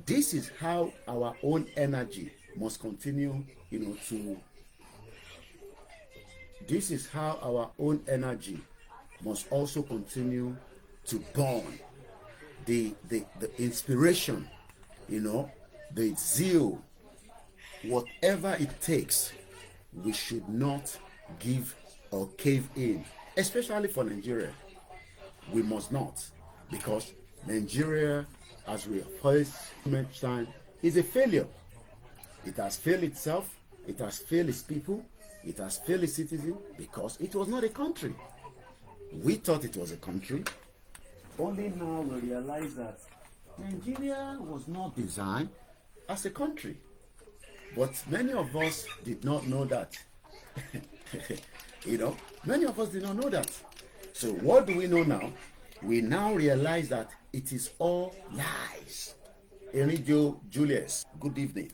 This is how our own energy must continue, this is how our own energy must also continue to burn. The inspiration, the zeal, whatever it takes, we should not give or cave in, especially for Nigeria. We must not, because Nigeria, as we have heard much time, is a failure. It has failed itself, it has failed its people, it has failed its citizens, because it was not a country. We thought it was a country. Only now we realize that Nigeria was not designed as a country. But many of us did not know that. Many of us did not know that. So what do we know now? We now realize that it is all lies. Enijo Julius, good evening.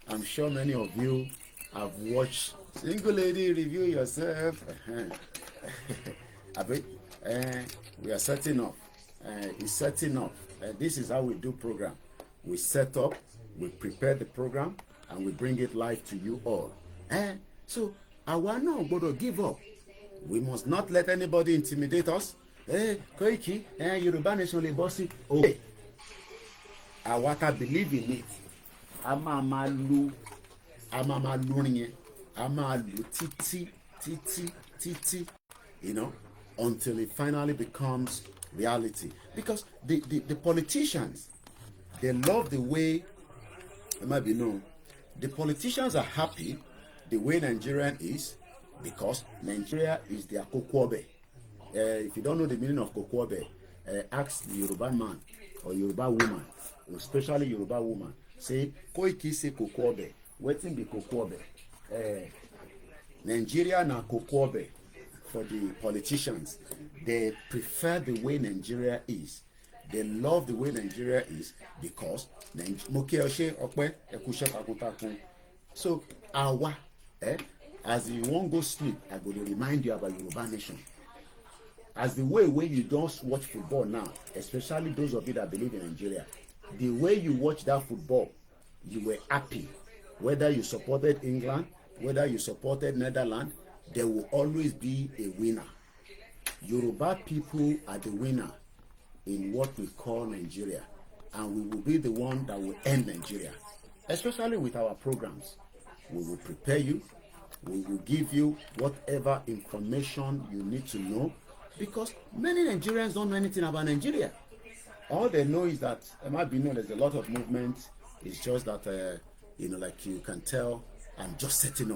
I'm sure many of you have watched Single Lady Review Yourself. We are setting up. It's setting up. This is how we do program. We set up, we prepare the program, and we bring it live to you all. So, àwa náà gbọ́dọ̀ give up. We must not let anybody intimidate us. Koiki, Yoruba nation lè bọ́ sí. Àwa tá believe in it. A máa lu orin yẹn. A máa lu títí, until it finally becomes reality. Because the politicians, they love the way, it might be known, the politicians are happy the way Nigerian is, because Nigeria is their kokwobe. If you don't know the meaning of kokwobe, ask the Yoruba man or Yoruba woman, especially Yoruba woman, say, Koiki say kokwobe. Wetin be kokwobe? Nigeria na kokwobe. For the politicians, they prefer the way Nigeria is. They love the way Nigeria is because so awa, as you won't go sleep, I go to remind you about Yoruba nation. As the way you don't watch football now, especially those of you that believe in Nigeria, the way you watch that football, you were happy. Whether you supported England, whether you supported Netherlands, there will always be a winner. Yoruba people are the winner in what we call Nigeria, and we will be the one that will end Nigeria, especially with our programs. We will prepare you, we will give you whatever information you need to know, because many Nigerians don't know anything about Nigeria. All they know is that, it might be known, there's a lot of movement. It's just that, like you can tell, I'm just setting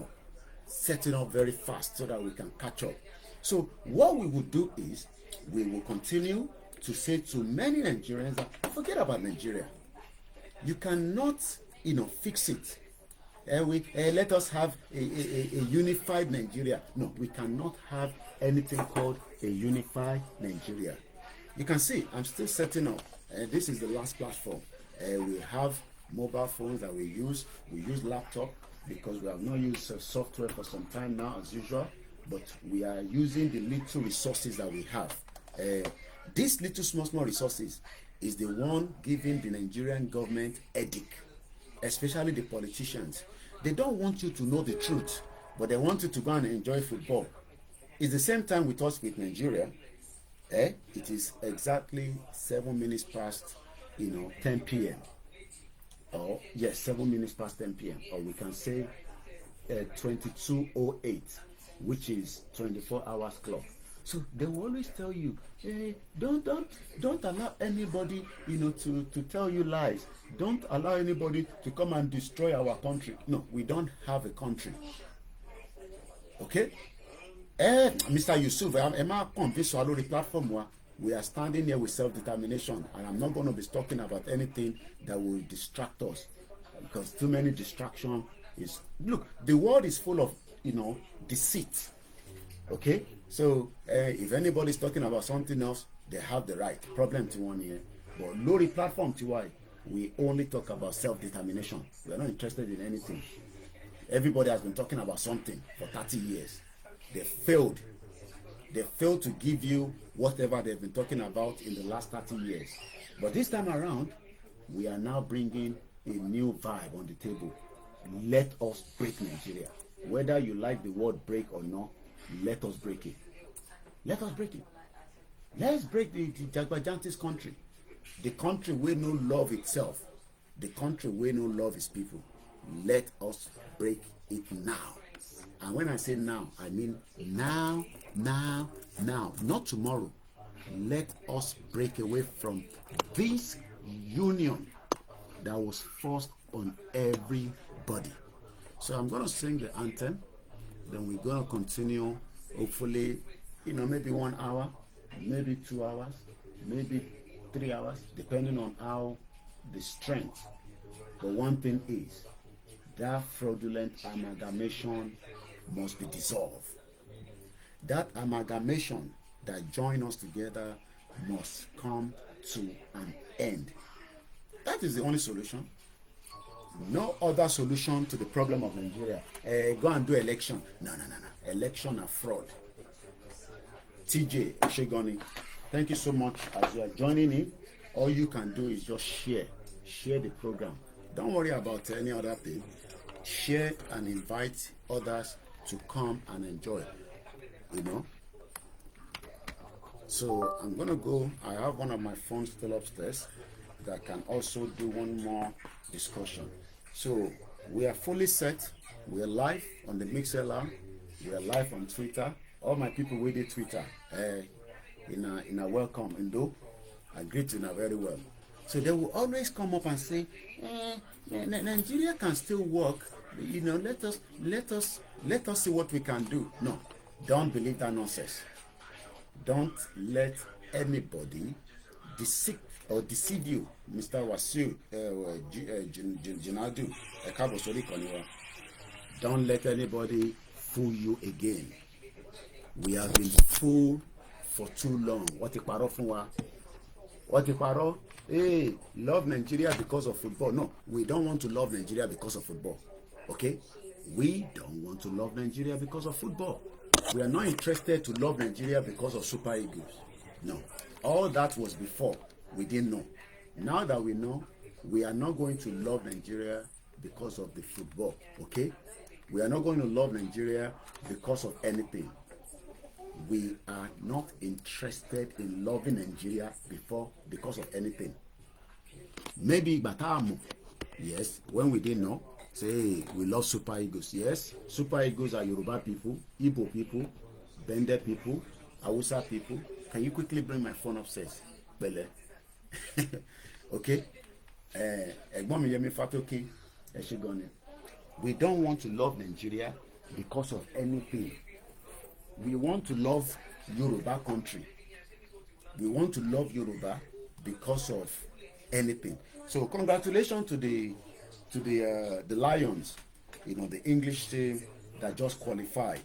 up very fast so that we can catch up. So what we will do is we will continue to say to many Nigerians that forget about Nigeria. You cannot, fix it. Let us have a unified Nigeria. No, we cannot have anything called a unified Nigeria. You can see I'm still setting up. This is the last platform. We have mobile phones that we use. We use laptop, because we have not used software for some time now as usual, but we are using the little resources that we have. These little small resources is the one giving the Nigerian government headache, especially the politicians. They don't want you to know the truth, but they want you to go and enjoy football. It's the same time with us with Nigeria. It is exactly 7 minutes past 10 p.m. Or yes, 7 minutes past 10 p.m. Or we can say 22:08, which is 24 hours clock. So they will always tell you, hey, don't allow anybody, to tell you lies. Don't allow anybody to come and destroy our country. No, we don't have a country. Okay? Mr. Yusuf, Emma convinced on the platform. We are standing here with self-determination, and I'm not going to be talking about anything that will distract us, because too many distraction is. Look, the world is full of deceit. Okay, so if anybody's talking about something else, they have the right. Problem to one here, but Lori platform to why we only talk about self-determination. We are not interested in anything. Everybody has been talking about something for 30 years. They failed to give you whatever they've been talking about in the last 30 years. But this time around, we are now bringing a new vibe on the table. Let us break Nigeria. Whether you like the word break or not, let us break it. Let us break it. Let's break the Jagbajantis country. The country where no love itself. The country where no love its people. Let us break it now. And when I say now, I mean now, now, now. Not tomorrow. Let us break away from this union that was forced on everybody. So I'm going to sing the anthem. Then we're going to continue, hopefully, maybe 1 hour, maybe 2 hours, maybe 3 hours, depending on how the strength. But one thing is, that fraudulent amalgamation must be dissolved. That amalgamation that join us together must come to an end. That is the only solution. No other solution to the problem of Nigeria. Go and do election. No. Election are fraud. TJ Oshegoni, thank you so much as you are joining in. All you can do is just share the program. Don't worry about any other thing. Share and invite others to come and enjoy. So I'm gonna go. I have one of my phones still upstairs that can also do one more discussion. So we are fully set. We are live on the MixLR. We are live on Twitter. All my people with the Twitter, in a welcome, Indo. I greet you very well. So they will always come up and say, Nigeria can still work. Let us see what we can do. No, don't believe that nonsense. Don't let anybody deceive you, Mr. Wasiu Jinadu. Don't let anybody fool you again. We have been fooled for too long. What Hey, love Nigeria because of football. No, we don't want to love Nigeria because of football. Okay? We don't want to love Nigeria because of football. We are not interested to love Nigeria because of Super Eagles. No. All that was before. We didn't know. Now that we know, we are not going to love Nigeria because of the football. Okay? We are not going to love Nigeria because of anything. We are not interested in loving Nigeria because of anything. Maybe Batamu, yes, when we didn't know, say we love Super Eagles. Yes, Super Eagles are Yoruba people, Igbo people, Bende people, Hausa people. Can you quickly bring my phone upstairs? Bele. Okay. We don't want to love Nigeria because of anything. We want to love Yoruba country. We want to love Yoruba because of anything. So congratulations to the Lions, the English team that just qualified.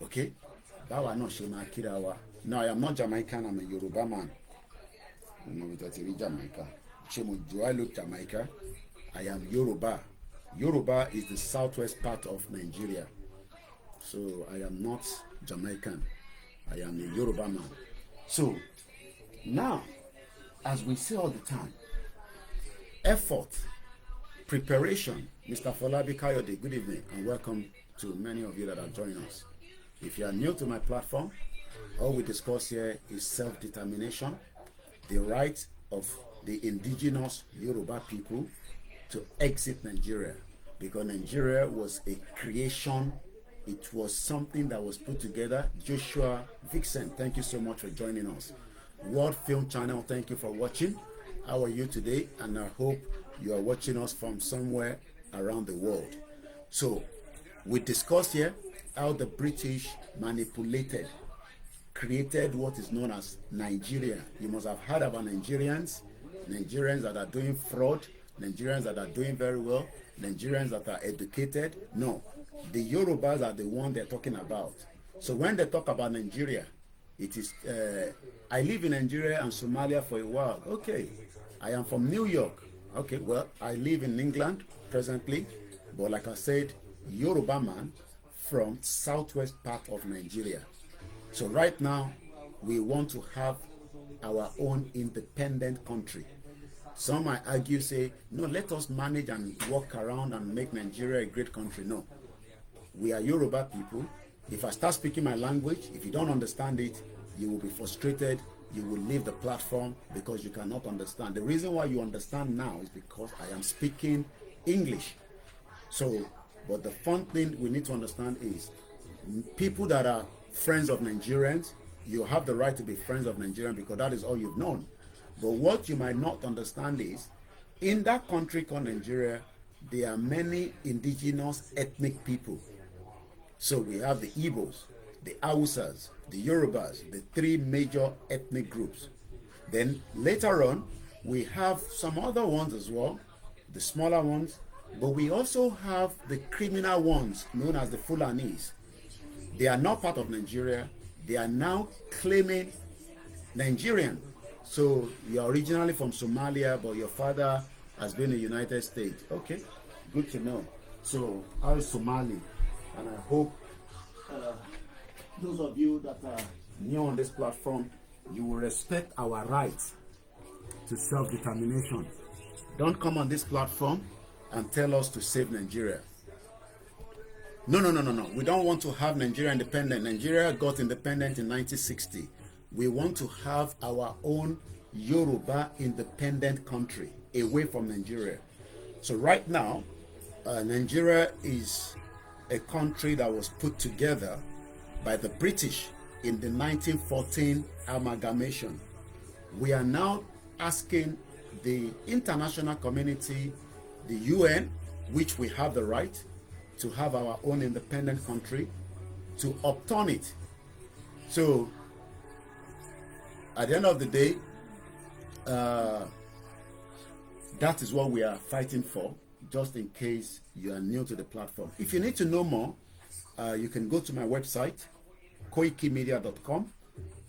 Okay? No, I am not Jamaican, I'm a Yoruba man. Do I look Jamaica? I am Yoruba. Yoruba is the southwest part of Nigeria. So I am not Jamaican. I am a Yoruba man. So now, as we say all the time, effort, preparation. Mr. Folabi Kayode, good evening and welcome to many of you that are joining us. If you are new to my platform, all we discuss here is self-determination, the right of the indigenous Yoruba people to exit Nigeria, because Nigeria was a creation. It was something that was put together. Joshua Vixen, thank you so much for joining us. World Film Channel, thank you for watching. How are you today? And I hope you are watching us from somewhere around the world. So we discussed here how the British manipulated, created what is known as Nigeria. You must have heard about Nigerians that are doing fraud, Nigerians that are doing very well, Nigerians that are educated. No, the Yorubas are the one they're talking about. So when they talk about Nigeria, it is, I live in Nigeria and Somalia for a while. Okay, I am from New York. Okay, well, I live in England presently, but like I said, Yoruba man from southwest part of Nigeria. So right now, we want to have our own independent country. Some might argue, say, no, let us manage and walk around and make Nigeria a great country. No. We are Yoruba people. If I start speaking my language, if you don't understand it, you will be frustrated. You will leave the platform because you cannot understand. The reason why you understand now is because I am speaking English. So, but the fun thing we need to understand is people that are friends of Nigerians, you have the right to be friends of Nigerians because that is all you've known. But what you might not understand is, in that country called Nigeria, there are many indigenous ethnic people. So we have the Igbos, the Hausas, the Yorubas, the three major ethnic groups. Then later on, we have some other ones as well, the smaller ones, but we also have the criminal ones known as the Fulanis. They are not part of Nigeria. They are now claiming Nigerian. So you're originally from Somalia, but your father has been in the United States. Okay, good to know. So how is Somali? And I hope those of you that are new on this platform, you will respect our rights to self-determination. Don't come on this platform and tell us to save Nigeria. No. We don't want to have Nigeria independent. Nigeria got independent in 1960. We want to have our own Yoruba independent country away from Nigeria. So right now, Nigeria is a country that was put together by the British in the 1914 amalgamation. We are now asking the international community, the UN, which we have the right to have our own independent country, to upturn it. So at the end of the day, that is what we are fighting for, just in case you are new to the platform. If you need to know more, you can go to my website, Koikimedia.com,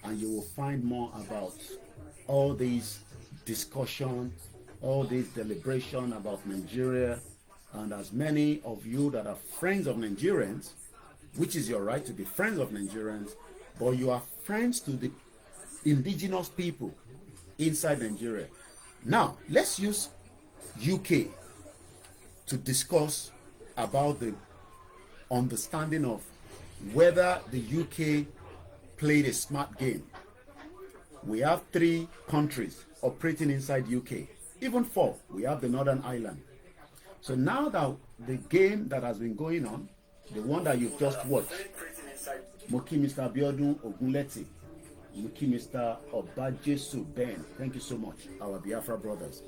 and you will find more about all these discussion, all this deliberation about Nigeria. And as many of you that are friends of Nigerians, which is your right to be friends of Nigerians, but you are friends to the indigenous people inside Nigeria. Now, let's use UK to discuss about the understanding of whether the UK played a smart game. We have 3 countries operating inside UK, even 4. We have the Northern Ireland. So now that the game that has been going on, the one that you've just watched, Moki Mr. Abiodun Ogunleti, Moki Mr. Obajesu Ben, thank you so much, our Biafra brothers.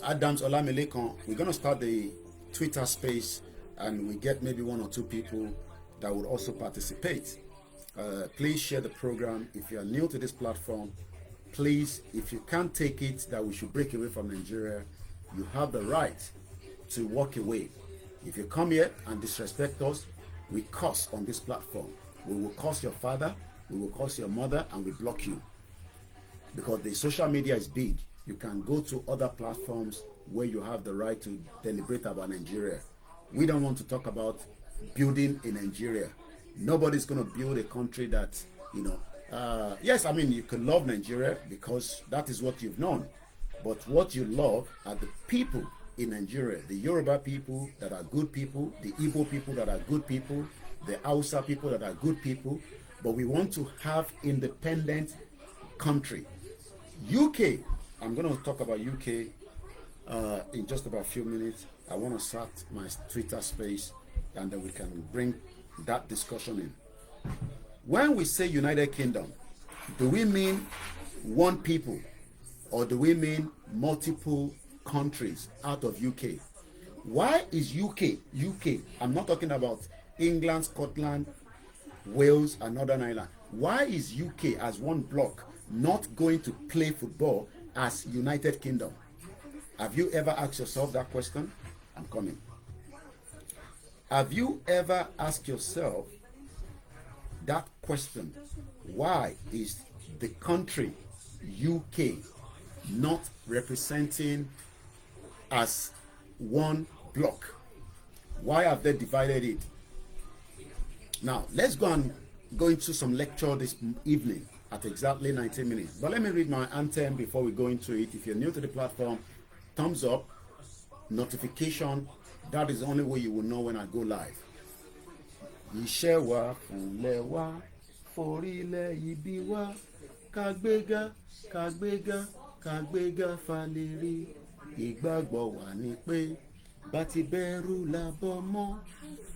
Adams Olamelekon, we're going to start the Twitter space, and we get maybe 1 or 2 people that would also participate. Please share the program. If you are new to this platform, please, if you can't take it that we should break away from Nigeria, you have the right to walk away. If you come here and disrespect us, we curse on this platform. We will curse your father, we will curse your mother, and we block you. Because the social media is big. You can go to other platforms where you have the right to deliberate about Nigeria. We don't want to talk about building in Nigeria. Nobody's going to build a country that, yes, I mean, you can love Nigeria because that is what you've known. But what you love are the people in Nigeria, the Yoruba people that are good people, the Igbo people that are good people, the Hausa people that are good people. But we want to have independent country. UK, I'm going to talk about UK in just about a few minutes. I want to start my Twitter space, and then we can bring that discussion in. When we say United Kingdom, do we mean one people, or do we mean multiple countries out of UK? Why is UK? I'm not talking about England, Scotland, Wales, and Northern Ireland. Why is UK as one block not going to play football as United Kingdom? Have you ever asked yourself that question? I'm coming. Have you ever asked yourself that question? Why is the country UK not representing as one block? Why have they divided it? Now, let's go into some lecture this evening at exactly 19 minutes. But let me read my anthem before we go into it. If you're new to the platform, thumbs up, notification. That is the only way you will know when I go live. Iṣẹ́ wa fúnlẹ̀ wa, forílẹ̀ ibi wa, kàgbéga, kàgbéga, kàgbéga falérí. Ìgbàgbọ́ wa ni pé bá ti bẹ̀rù làbọ̀ mọ́,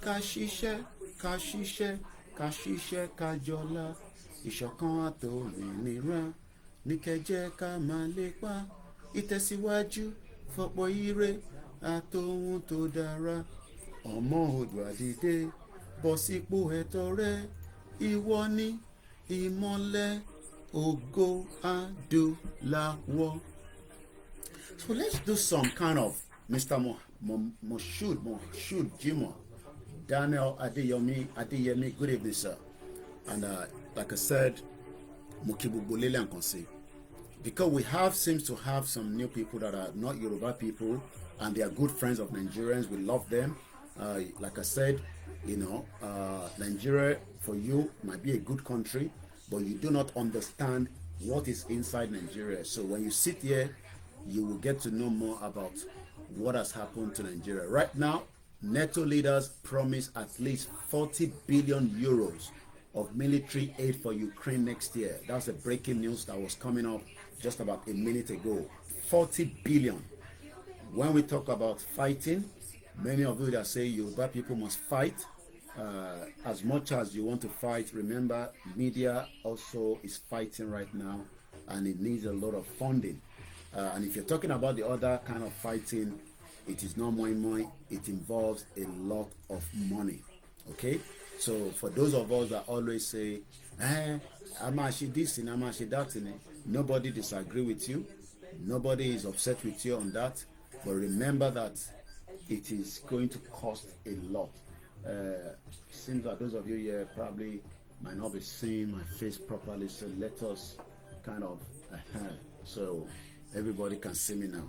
ká ṣiṣẹ́, ká ṣiṣẹ́, ká ṣiṣẹ́, ká jọlá. Ìṣọ̀kan àtòmìnira ní kẹjẹ́ ká máa lépa. Ìtẹ̀síwájú fọ̀pọ̀ ire àtòhun tó dára. Ọmọ Oòduà dìde bọ́ sípò ẹ̀tọ́ rẹ. Ìwọ ni ìmọ́lẹ̀ ògo adúláwọ̀. So let's do some kind of Mr. Moshood Jimoh, Daniel Adeyemi. Good evening, sir. And like I said, Mokibubulele and Konse. Because we seems to have some new people that are not Yoruba people, and they are good friends of Nigerians. We love them. Like I said, Nigeria for you might be a good country, but you do not understand what is inside Nigeria. So when you sit here, you will get to know more about what has happened to Nigeria. Right now, NATO leaders promise at least 40 billion euros of military aid for Ukraine next year. That's a breaking news that was coming up just about a minute ago. 40 billion. When we talk about fighting, many of you that say Yoruba people must fight. As much as you want to fight, remember, media also is fighting right now, and it needs a lot of funding. And if you're talking about the other kind of fighting, it is not money. It involves a lot of money. Okay? So for those of us that always say, I'm actually this and I'm actually that, nobody disagree with you. Nobody is upset with you on that. But remember that it is going to cost a lot. Seems that those of you here probably might not be seeing my face properly, so let us kind of so everybody can see me now.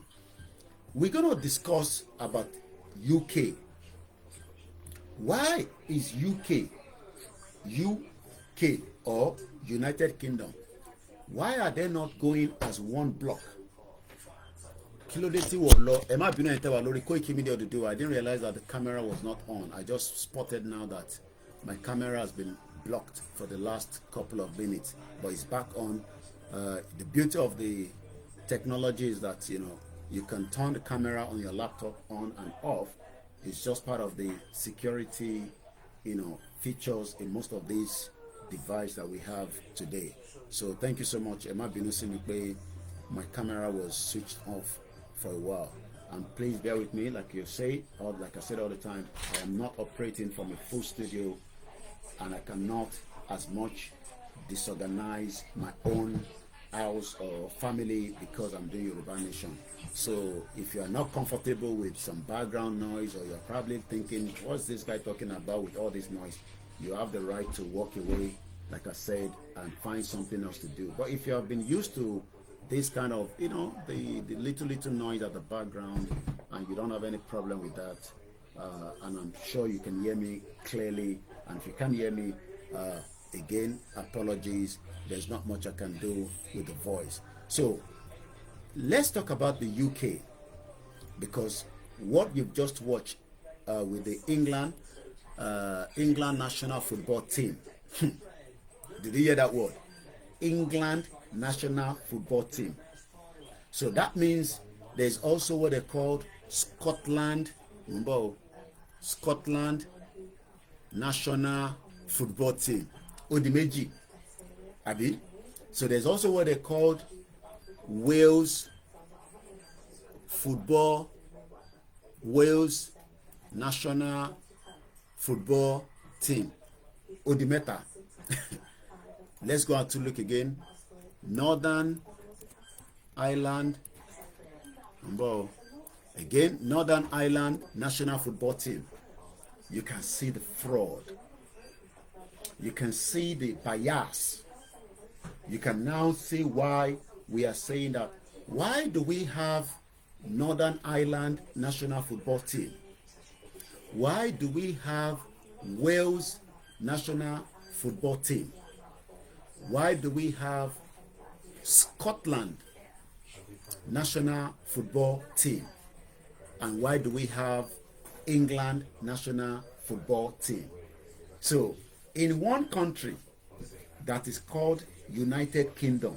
We're going to discuss about UK. Why is UK or United Kingdom, why are they not going as one block? Koikimedia today, I didn't realize that the camera was not on. I just spotted now that my camera has been blocked for the last couple of minutes, but it's back on. The beauty of the technology is that you can turn the camera on your laptop on and off. It's just part of the security features in most of these devices that we have today. So thank you so much. My camera was switched off for a while, and please bear with me. Like I said all the time, I am not operating from a full studio, and I cannot as much disorganize my own house or family because I'm doing Yoruba Nation. So if you are not comfortable with some background noise, or you're probably thinking, what's this guy talking about with all this noise, you have the right to walk away, like I said, and find something else to do. But if you have been used to this kind of, the little noise at the background, and you don't have any problem with that, and I'm sure you can hear me clearly, and if you can't hear me, again, apologies. There's not much I can do with the voice. So let's talk about the UK, because what you've just watched with the England national football team. Did you hear that word? England national football team. So that means there's also what they called Scotland national football team. Odimeji. Abi. So there's also what they called Wales national football team. Odimeta. Let's go out to look again. Northern Ireland. Again, Northern Ireland national football team. You can see the fraud. You can see the bias. You can now see why we are saying that. Why do we have Northern Ireland national football team? Why do we have Wales national football team? Why do we have Scotland national football team? And why do we have England national football team? So, in one country that is called United Kingdom,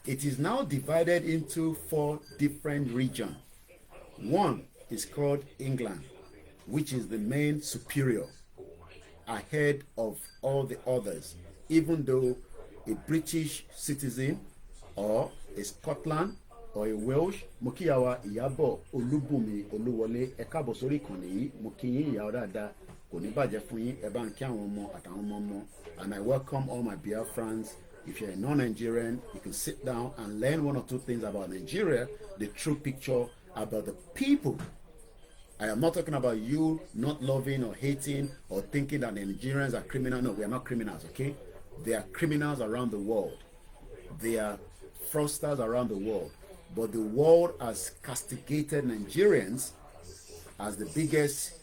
it is now divided into 4 different regions. One is called England, which is the main superior, ahead of all the others, even though a British citizen or a Scotland or a Welsh, Mokiyawa Iyabo Olubumi Oluwole Ekabo sórí ìkànnì yìí, Mokiyin ìyá ọ̀dàdà kò ní bàjẹ́ fún yín, ẹ bá ń kí àwọn ọmọ àtàwọn ọmọ ọmọ. And I welcome all my Biafrans. If you're a non-Nigerian, you can sit down and learn 1 or 2 things about Nigeria, the true picture about the people. I am not talking about you not loving or hating or thinking that the Nigerians are criminals. No, we are not criminals, okay? They are criminals around the world. They are fraudsters around the world. But the world has castigated Nigerians as the biggest,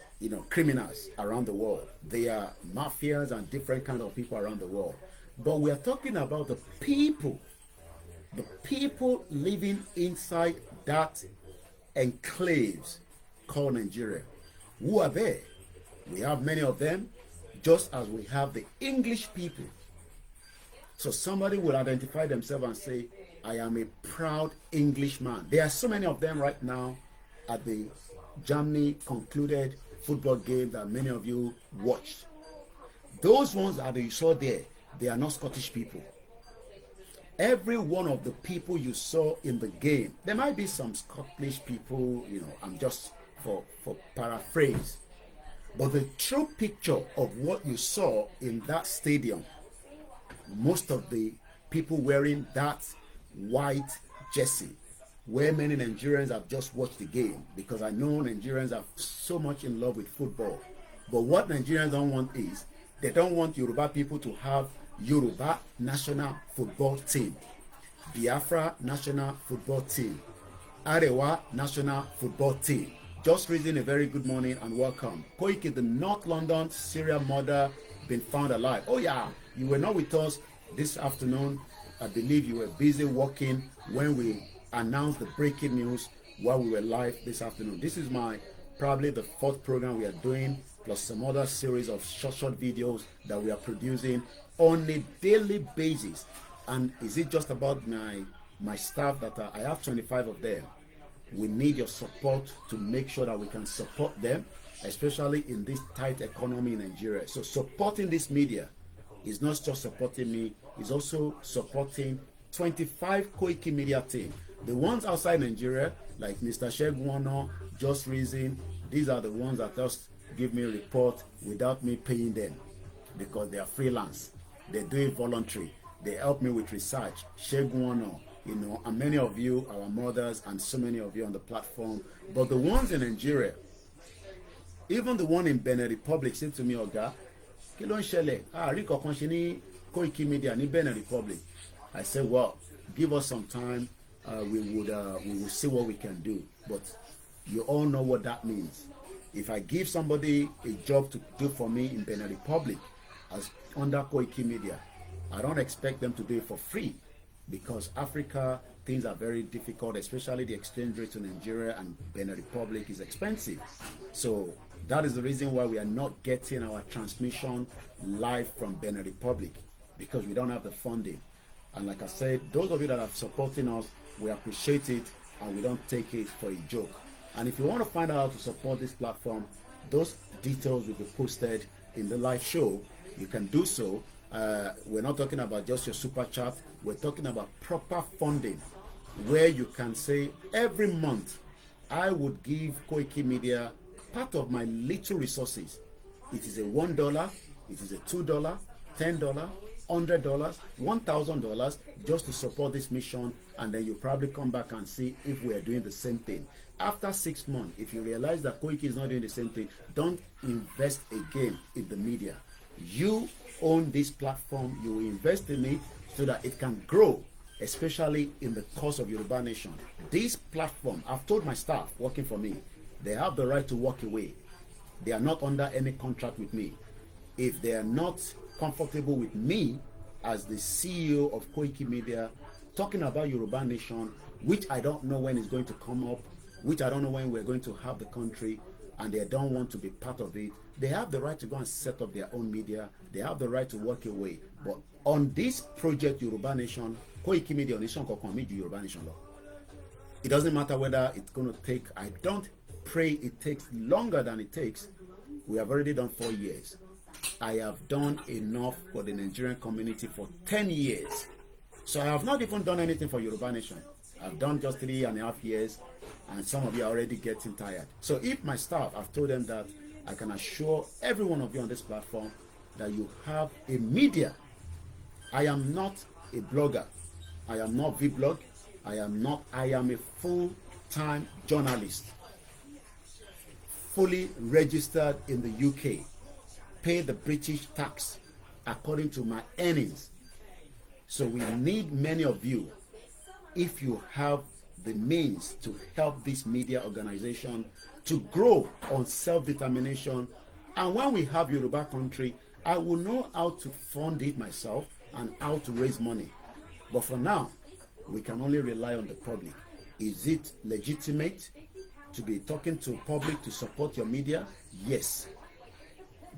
criminals around the world. They are mafias and different kind of people around the world. But we are talking about the people living inside that enclaves called Nigeria. Who are they? We have many of them, just as we have the English people. So somebody will identify themselves and say, I am a proud Englishman. There are so many of them right now at the Germany concluded football game that many of you watched. Those ones that you saw there, they are not Scottish people. Every one of the people you saw in the game, there might be some Scottish people, I'm just for paraphrase. But the true picture of what you saw in that stadium, most of the people wearing that white jersey, where many Nigerians have just watched the game, because I know Nigerians are so much in love with football. But what Nigerians don't want is, they don't want Yoruba people to have Yoruba national football team, Biafra national football team, Arewa national football team. Just reading a very good morning and welcome. Koiki, the North London serial murder, been found alive. Oh yeah, you were not with us this afternoon. I believe you were busy working when we announced the breaking news while we were live this afternoon. This is probably the 4th program we are doing, plus some other series of short videos that we are producing on a daily basis. And is it just about my staff that I have 25 of them? We need your support to make sure that we can support them, especially in this tight economy in Nigeria. So supporting this media is not just supporting me, it's also supporting 25 Koikimedia team. The ones outside Nigeria, like Mr. Sheguano, Just Reason, these are the ones that just give me a report without me paying them, because they are freelance. They do it voluntary. They help me with research. Sheguano, and many of you, our mothers, and so many of you on the platform. But the ones in Nigeria, even the one in Benin Republic, said to me, Oga, kí ló ń ṣẹlẹ̀? Rí kankan ṣe ní Koikimedia ní Benin Republic. I said, well, give us some time. We will see what we can do. But you all know what that means. If I give somebody a job to do for me in Benin Republic as under Koikimedia, I don't expect them to do it for free, because Africa, things are very difficult, especially the exchange rate to Nigeria and Benin Republic is expensive. So that is the reason why we are not getting our transmission live from Benin Republic, because we don't have the funding. And like I said, those of you that are supporting us, we appreciate it, and we don't take it for a joke. And if you want to find out how to support this platform, those details will be posted in the live show. You can do so. We're not talking about just your super chat. We're talking about proper funding, where you can say, every month I would give Koikimedia part of my little resources. It is a $1, it is a $2, $10, $100, $1,000, just to support this mission. And then you probably come back and see if we are doing the same thing. After 6 months, if you realize that Koiki is not doing the same thing, don't invest again in the media. You own this platform, you invest in it so that it can grow, especially in the cause of Yoruba nation. This platform, I've told my staff working for me, they have the right to walk away. They are not under any contract with me. If they are not comfortable with me as the CEO of Koikimedia, talking about Yoruba Nation, which I don't know when it's going to come up, which I don't know when we're going to have the country, and they don't want to be part of it. They have the right to go and set up their own media. They have the right to walk away. But on this project, Yoruba Nation, Koikimedia Nation Kokomi Yoruba Nation law. It doesn't matter whether it's going to take, I don't pray it takes longer than it takes. We have already done 4 years. I have done enough for the Nigerian community for 10 years. So I have not even done anything for Yoruba Nation. I've done just 3.5 years, and some of you are already getting tired. So if my staff, I've told them that I can assure every one of you on this platform that you have a media. I am not a blogger. I am not vlog. I am a full-time journalist, fully registered in the UK, pay the British tax according to my earnings. So we need many of you, if you have the means to help this media organization to grow on self-determination. And when we have Yoruba country, I will know how to fund it myself and how to raise money. But for now, we can only rely on the public. Is it legitimate to be talking to public to support your media? Yes.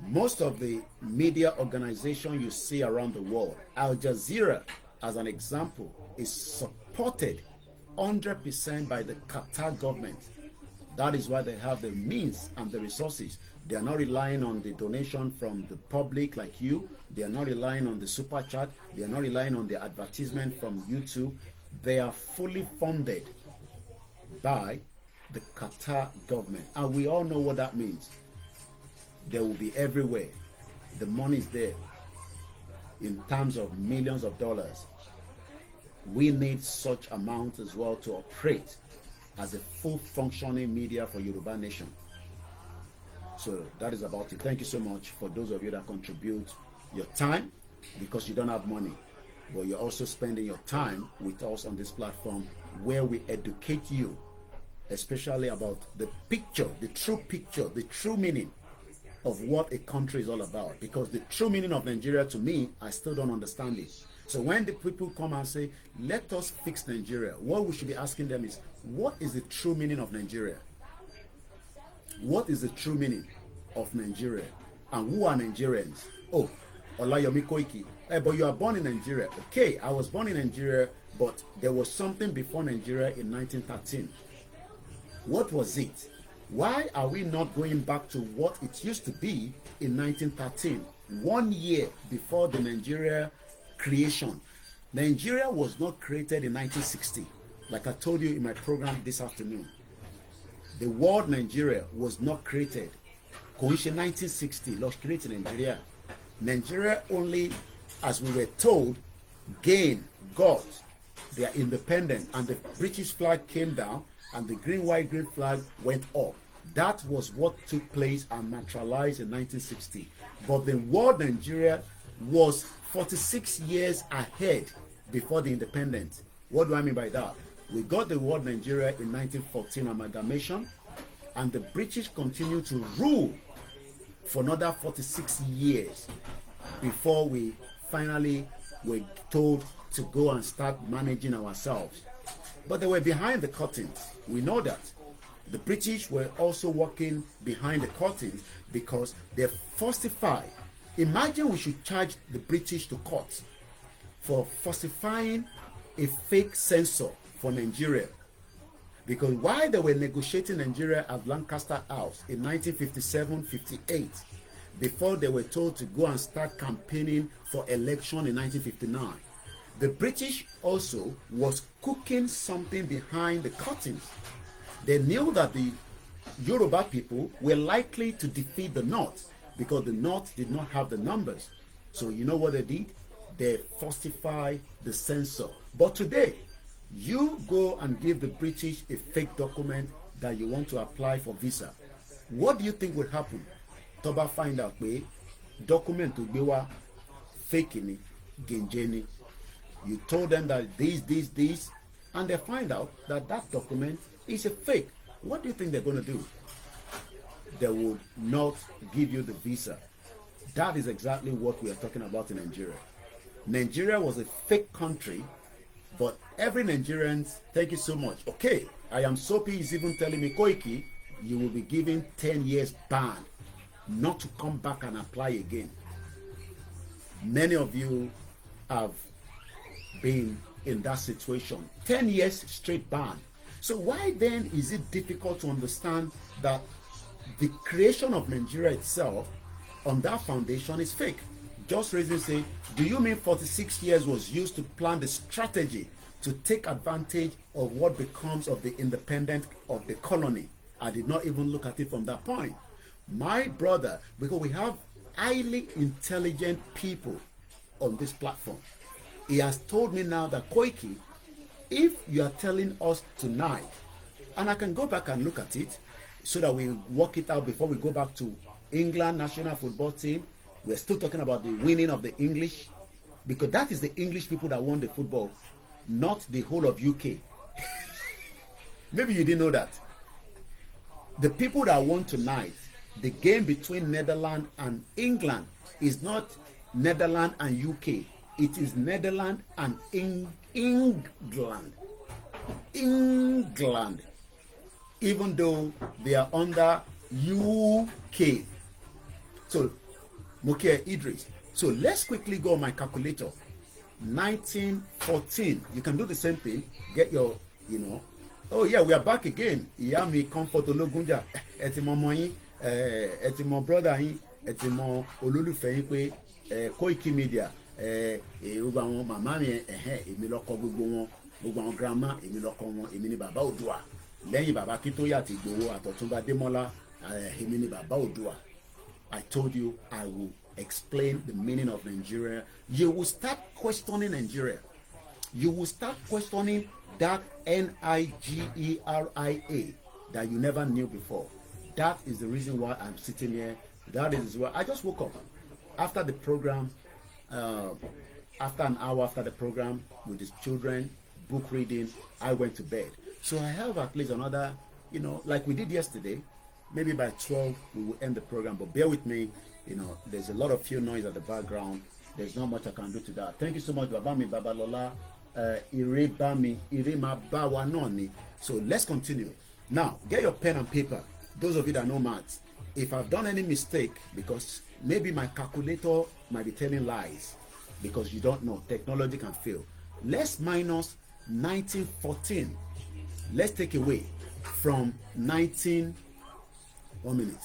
Most of the media organization you see around the world, Al Jazeera, as an example, is supported 100% by the Qatar government. That is why they have the means and the resources. They are not relying on the donation from the public like you. They are not relying on the super chat. They are not relying on the advertisement from YouTube. They are fully funded by the Qatar government. And we all know what that means. They will be everywhere. The money is there in terms of millions of dollars. We need such amount as well to operate as a full functioning media for Yoruba Nation. So that is about it. Thank you so much for those of you that contribute your time, because you don't have money, but you're also spending your time with us on this platform where we educate you, especially about the picture, the true meaning of what a country is all about. Because the true meaning of Nigeria, to me, I still don't understand it. So when the people come and say, let us fix Nigeria, what we should be asking them is, what is the true meaning of Nigeria? What is the true meaning of Nigeria? And who are Nigerians? Oh, OLAYOMI KOIKI. Hey, but you are born in Nigeria. Okay, I was born in Nigeria, but there was something before Nigeria in 1913. What was it? Why are we not going back to what it used to be in 1913, 1 year before the Nigeria creation? Nigeria was not created in 1960, like I told you in my program this afternoon. The word Nigeria was not created. Koikimedia 1960 lost created Nigeria. Nigeria only, as we were told, got their independence, and the British flag came down and the green, white, green flag went up. That was what took place and materialized in 1960. But the word Nigeria was 46 years ahead before the independence. What do I mean by that? We got the word Nigeria in 1914 amalgamation, and the British continued to rule for another 46 years before we finally were told to go and start managing ourselves. But they were behind the curtains. We know that. The British were also working behind the curtains because they falsified. Imagine we should charge the British to court for falsifying a fake censor for Nigeria. Because while they were negotiating Nigeria at Lancaster House in 1957-58, before they were told to go and start campaigning for election in 1959, the British also was cooking something behind the curtains. They knew that the Yoruba people were likely to defeat the North because the North did not have the numbers. So you know what they did? They falsified the censor. But today, you go and give the British a fake document that you want to apply for visa. What do you think will happen? Toba find out way document to be fake ni genjeni. You told them that this, and they find out that that document is a fake. What do you think they're going to do? They will not give you the visa. That is exactly what we are talking about in Nigeria. Nigeria was a fake country, but every Nigerian, thank you so much. Okay, I am Soapy is even telling me, Koiki, you will be given 10 years ban, not to come back and apply again. Many of you have been in that situation. 10 years straight ban. So why then is it difficult to understand that the creation of Nigeria itself on that foundation is fake? Just reason say, do you mean 46 years was used to plan the strategy to take advantage of what becomes of the independence of the colony? I did not even look at it from that point. My brother, because we have highly intelligent people on this platform, he has told me now that, Koiki, if you are telling us tonight, and I can go back and look at it so that we work it out before we go back to England national football team. We're still talking about the winning of the English, because that is the English people that won the football, not the whole of UK. Maybe you didn't know that. The people that won tonight, the game between Netherlands and England, is not Netherlands and UK. It is Netherlands and England. England. Even though they are under UK. So, Mokia Idris. So let's quickly go on my calculator. 1914. You can do the same thing. Get your, oh yeah, we are back again. Iyami Comfort Ologunja. Etimo moyin, etimo brother yin, etimo olólùfẹ́ yín pé Koikimedia. Gbogbo àwọn màmá mi èmi lọkọ gbogbo wọn, gbogbo àwọn grandma èmi lọkọ wọn, èmi ni bàbá Oòduà. Lẹ́yìn bàbá Akíntóyè àti Ìgbòho àtọ̀túnba Démọ́lá, èmi ni bàbá Oòduà. I told you I will explain the meaning of Nigeria. You will start questioning Nigeria. You will start questioning that Nigeria that you never knew before. That is the reason why I'm sitting here. That is why I just woke up after the program. After an hour after the program with his children, book reading, I went to bed. So I have at least another, like we did yesterday. Maybe by 12 we will end the program, but bear with me. There's a lot of few noise at the background. There's not much I can do to that. Thank you so much, Babami Babalola, Irebami, Irema Bawanoni. So let's continue. Now, get your pen and paper. Those of you that know maths, if I've done any mistake, because maybe my calculator might be telling lies, because you don't know, technology can fail. Let's minus 1914. Let's take away from 1 minute.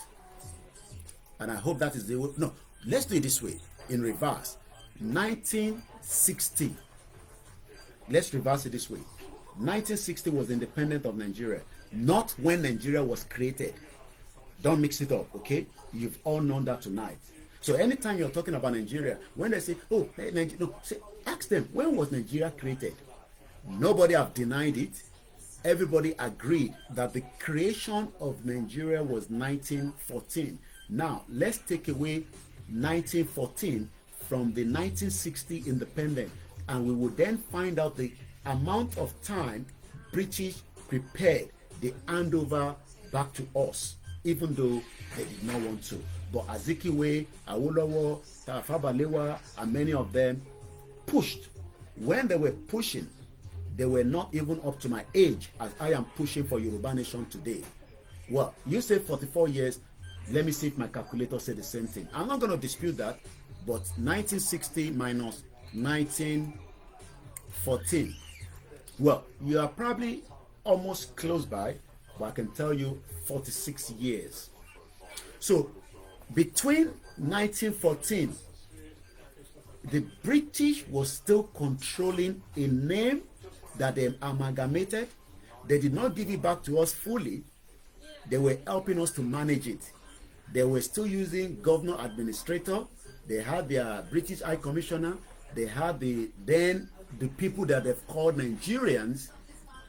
And I hope that is the way. No, let's do it this way, in reverse. 1960. Let's reverse it this way. 1960 was the independence of Nigeria, not when Nigeria was created. Don't mix it up, okay? You've all known that tonight. So anytime you're talking about Nigeria, when they say, oh, hey, Nigeria, no, ask them, when was Nigeria created? Nobody have denied it. Everybody agreed that the creation of Nigeria was 1914. Now, let's take away 1914 from the 1960 independence, and we will then find out the amount of time British prepared the handover back to us, even though they did not want to. But Azikiwe, Awolowo, Tafawa Balewa, and many of them pushed. When they were pushing, they were not even up to my age as I am pushing for Yoruba Nation today. Well, you say 44 years. Let me see if my calculator said the same thing. I'm not going to dispute that, but 1960 minus 1914. Well, you are probably almost close by, but I can tell you 46 years. So, between 1914, the British was still controlling a name that they amalgamated. They did not give it back to us fully. They were helping us to manage it. They were still using governor administrator. They had their British High Commissioner. They had the people that they've called Nigerians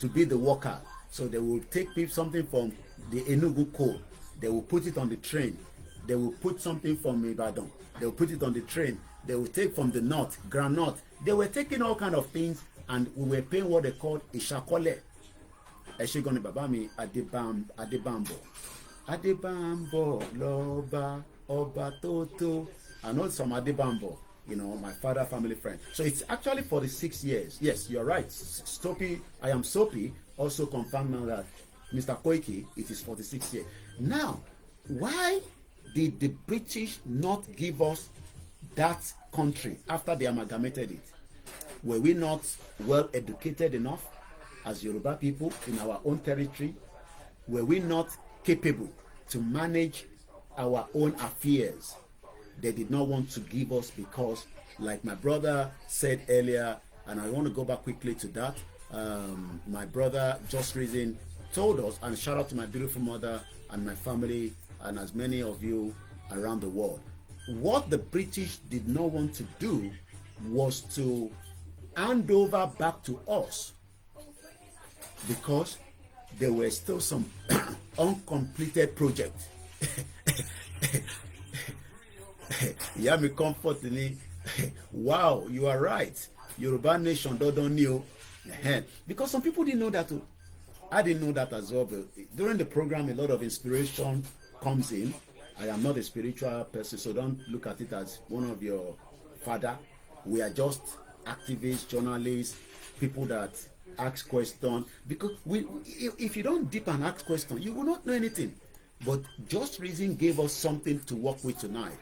to be the worker. So they will take something from the Enugu coal. They will put it on the train. They will put something from Ibadan. They will put it on the train. They will take from the north, granite. They were taking all kind of things, and we were paying what they called Ishakole. Eshigoni Babami Adebambo. Adebambo Loba Oba Toto. I know some Adebambo. my father family friend. So it's actually 46 years. Yes, you're right. Stoppy, I am Soapy, also confirmed now that Mr. Koiki, it is 46 years. Now, why did the British not give us that country after they amalgamated it? Were we not well educated enough as Yoruba people in our own territory? Were we not capable to manage our own affairs? They did not want to give us because, like my brother said earlier, and I want to go back quickly to that. My brother Just Reason told us, and shout out to my beautiful mother and my family and as many of you around the world. What the British did not want to do was to hand over back to us because there were still some uncompleted projects. Yeah, me comfort me. Wow, you are right. Yoruba nation don't know. Because some people didn't know that too. I didn't know that as well. But during the program, a lot of inspiration comes in. I am not a spiritual person, so don't look at it as one of your father. We are just activists, journalists, people that ask questions. Because if you don't dip and ask questions, you will not know anything. But Just Reason gave us something to work with tonight.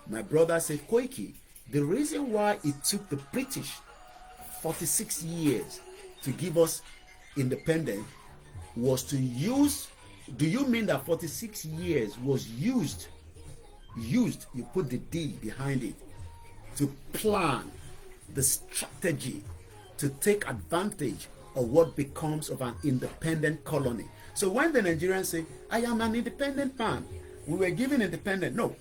My brother said, Koiki, the reason why it took the British 46 years to give us independence was to use. Do you mean that 46 years was used, you put the D behind it, to plan the strategy to take advantage of what becomes of an independent colony? So when the Nigerians say, I am an independent man, we were given independence. No.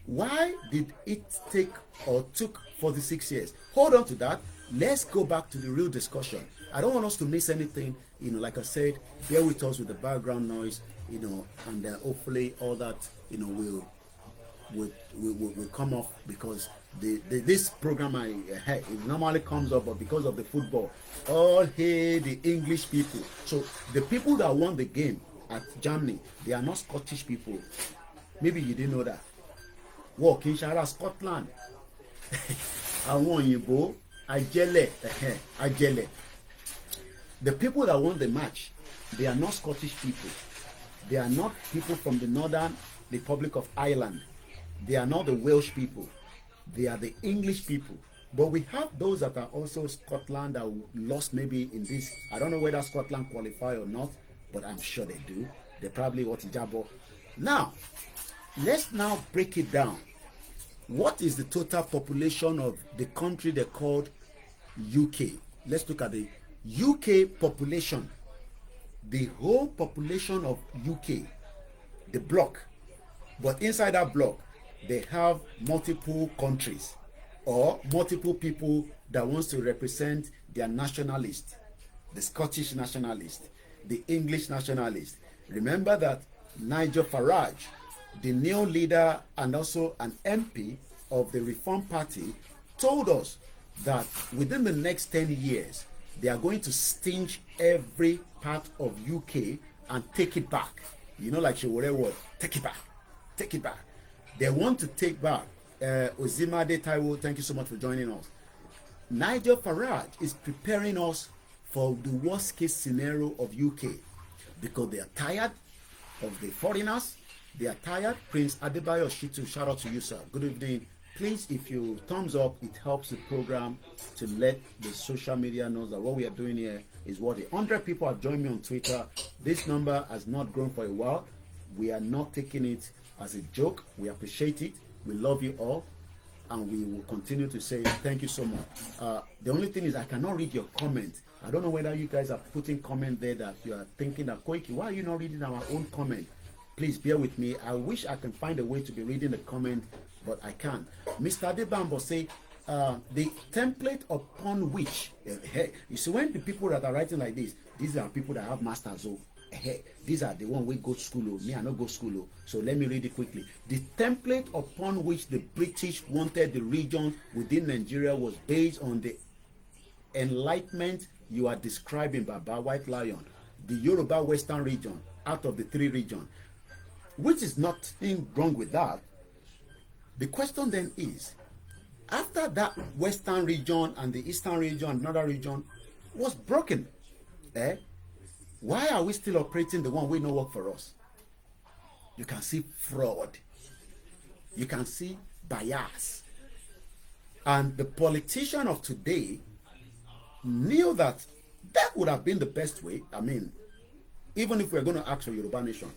Why did it take or took 46 years? Hold on to that. Let's go back to the real discussion. I don't want us to miss anything. Like I said, bear with us with the background noise, and hopefully all that, will come off, because this program it normally comes up, but because of the football, all hail the English people. So the people that won the game at Germany, they are not Scottish people. Maybe you didn't know that. Walk in Shara, Scotland. Àwọn òyìnbó ajele. The people that won the match, they are not Scottish people. They are not people from the Northern Republic of Ireland. They are not the Welsh people. They are the English people. But we have those that are also Scotland that lost maybe in this. I don't know whether Scotland qualify or not, but I'm sure they do. They probably what Ijabo. Now, let's now break it down. What is the total population of the country they called UK? Let's look at the UK population. The whole population of UK, the block. But inside that block, they have multiple countries or multiple people that wants to represent their nationalist. The Scottish nationalist, the English nationalist. Remember that Nigel Farage, the new leader and also an MP of the Reform Party, told us that within the next 10 years, they are going to stinge every part of UK and take it back. Like Shewore word, take it back, take it back. They want to take back. Ozimade Taiwo, thank you so much for joining us. Nigel Farage is preparing us for the worst case scenario of UK because they are tired of the foreigners. They are tired. Prince Adebayo Shitu, shout out to you, sir. Good evening. Please, if you thumbs up, it helps the program to let the social media know that what we are doing here is worthy. 100 people have joined me on Twitter. This number has not grown for a while. We are not taking it as a joke. We appreciate it. We love you all. And we will continue to say thank you so much. The only thing is I cannot read your comment. I don't know whether you guys are putting comment there that you are thinking that, Koiki, why are you not reading our own comment? Please bear with me. I wish I can find a way to be reading the comment, but I can't. Mr. Adebambo say, the template upon which, you see, when the people that are writing like this, these are people that have masters. These are the one we go to school. Me, I not go to school. So let me read it quickly. The template upon which the British wanted the region within Nigeria was based on the enlightenment you are describing, Baba White Lion, the Yoruba Western region, out of the 3 regions, which is nothing wrong with that. The question then is, after that western region and the eastern region and another region was broken, why are we still operating the one wey no work for us? You can see fraud, you can see bias, and the politician of today knew that that would have been the best way. I mean, even if we're going to ask for Yoruba nation,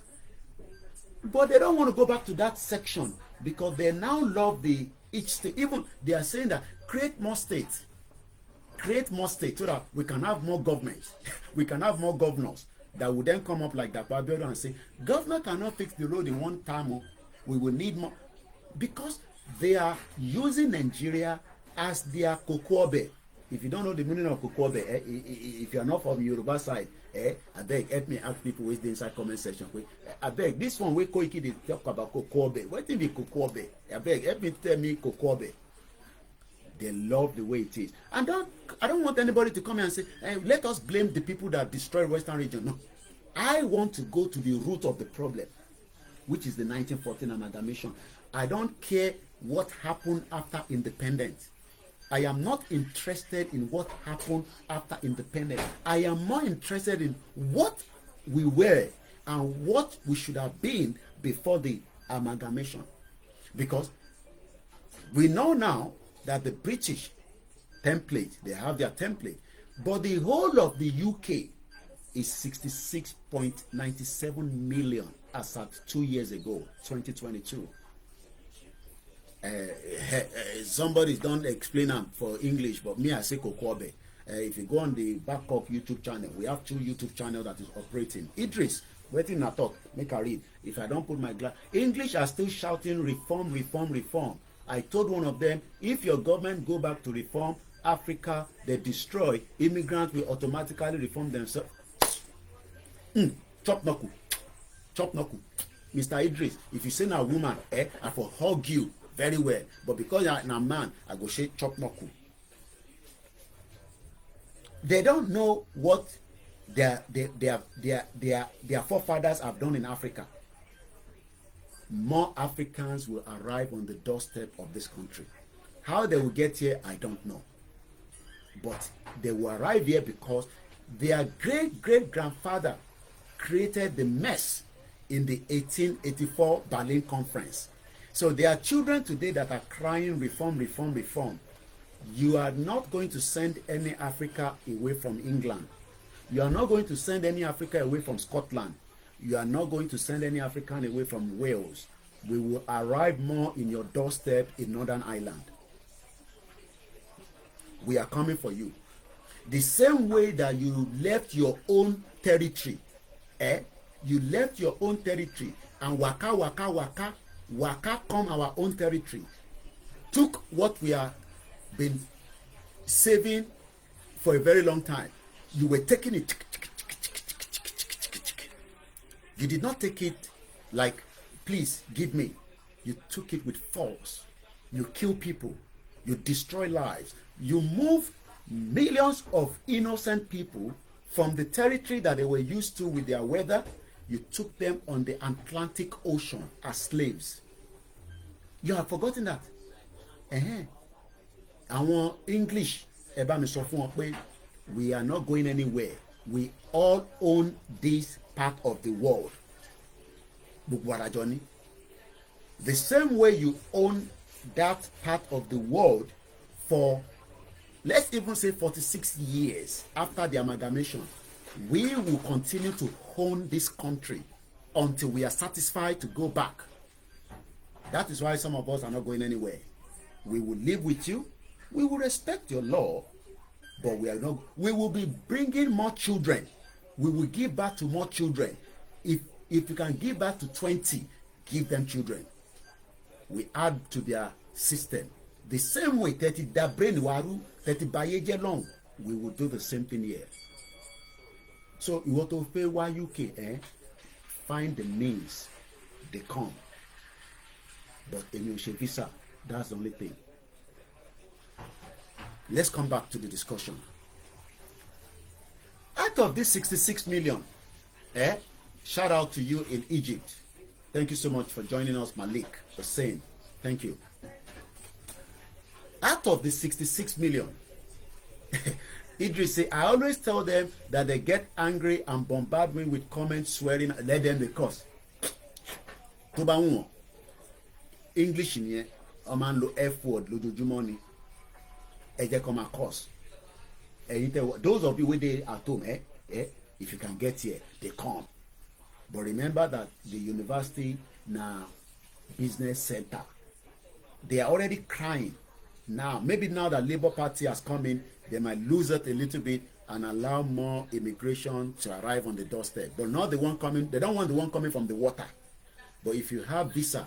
but they don't want to go back to that section because they now love the each state. Even they are saying that create more states so that we can have more governments we can have more governors that will then come up like that Babylon and say governor cannot fix the road in one time. We will need more, because they are using Nigeria as their kokobe. If you don't know the meaning of kokobe, if you are not from Yoruba side, I beg, help me ask people with the inside comment section. I beg, this one where Koiki they talk about kokobe. What is kokobe? I beg, help me tell me kokobe. They love the way it is. And I don't want anybody to come here and say, hey, let us blame the people that destroyed Western region. No. I want to go to the root of the problem, which is the 1914 amalgamation. I don't care what happened after independence. I am not interested in what happened after independence. I am more interested in what we were and what we should have been before the amalgamation. Because we know now that the British template, they have their template, but the whole of the UK is 66.97 million as at 2 years ago, 2022. Somebody don't explain them for English, but me I say Kokobe. If you go on the backup YouTube channel, we have 2 YouTube channels that is operating. Idris, waiting I talk, make a read. If I don't put my glass, English are still shouting reform, reform, reform. I told one of them, if your government go back to reform Africa, they destroy, immigrants will automatically reform themselves. Chop knuckle, chop knuckle. Mr. Idris, if you say na woman, I for hug you very well, but because you're a man, I go say chop knuckle. They don't know what their forefathers have done in Africa. More Africans will arrive on the doorstep of this country. How they will get here, I don't know. But they will arrive here because their great-great-grandfather created the mess in the 1884 Berlin Conference. So there are children today that are crying reform, reform, reform. You are not going to send any Africa away from England. You are not going to send any Africa away from Scotland. You are not going to send any African away from Wales. We will arrive more in your doorstep in Northern Ireland. We are coming for you. The same way that you left your own territory, you left your own territory and waka come our own territory, took what we have been saving for a very long time. You were taking it. You did not take it like, please give me. You took it with force. You kill people. You destroy lives. You move millions of innocent people from the territory that they were used to with their weather. You took them on the Atlantic Ocean as slaves. You have forgotten that. Àwọn English, ẹ bá mi sọ fún wọn pé we are not going anywhere. We all own this part of the world. The same way you own that part of the world for, let's even say 46 years after the amalgamation, we will continue to own this country until we are satisfied to go back. That is why some of us are not going anywhere. We will live with you. We will respect your law, but we are not. We will be bringing more children. We will give back to more children. If you can give back to 20, give them children. We add to their system. The same way 30 that brain waru 30 bayeje long, we will do the same thing here. So you want to pay why UK, find the means, they come. But in your visa, that's the only thing. Let's come back to the discussion. Out of this 66 million, shout out to you in Egypt. Thank you so much for joining us, Malik Hussein. Thank you. Out of the 66 million, Idris say, I always tell them that they get angry and bombard me with comments, swearing, let them be cursed. Tó bá wù wọ́n, English nìyẹn, wọ́n máa ń lo F word lójoojúmọ́ ni. Ẹ jẹ́ kó máa curse. Those of you wey dey at home, if you can get here, they come. But remember that the university na business center. They are already crying. Now, maybe now that Labour Party has come in, they might lose it a little bit and allow more immigration to arrive on the doorstep. But not the one coming, they don't want the one coming from the water. But if you have visa,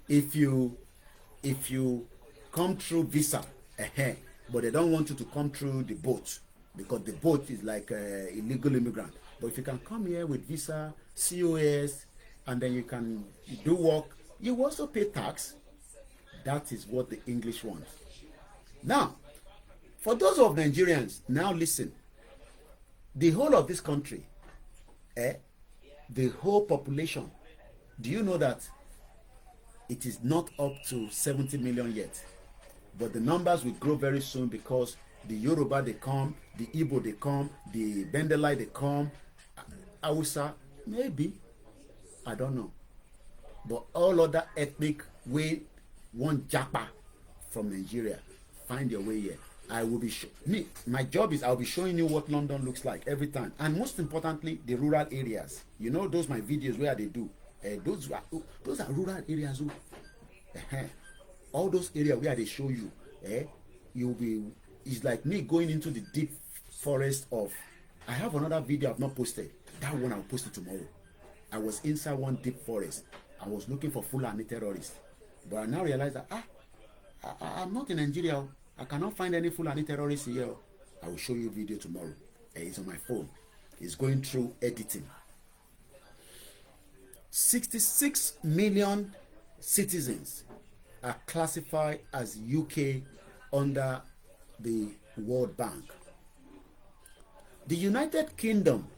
if you come through visa, but they don't want you to come through the boat, because the boat is like illegal immigrant. But if you can come here with visa, COS, and then you can do work, you also pay tax. That is what the English want. Now, for those of Nigerians, now listen. The whole of this country, the whole population, do you know that it is not up to 70 million yet? But the numbers will grow very soon, because the Yoruba, they come, the Igbo, they come, the Bendelai, they come, Hausa, maybe, I don't know. But all other ethnic way want japa from Nigeria, find your way here. I will be my job is I'll be showing you what London looks like every time, and most importantly, the rural areas. You know, those my videos where they do those are rural areas. All those areas where they show you, you'll be. It's like me going into the deep forest of. I have another video I've not posted. That one I'll post it tomorrow. I was inside one deep forest. I was looking for Fulani terrorists, but I now realize that I'm not in Nigeria. I cannot find any Fulani terrorists here. I will show you a video tomorrow. It's on my phone. It's going through editing. 66 million citizens are classified as UK under the World Bank. The United Kingdom,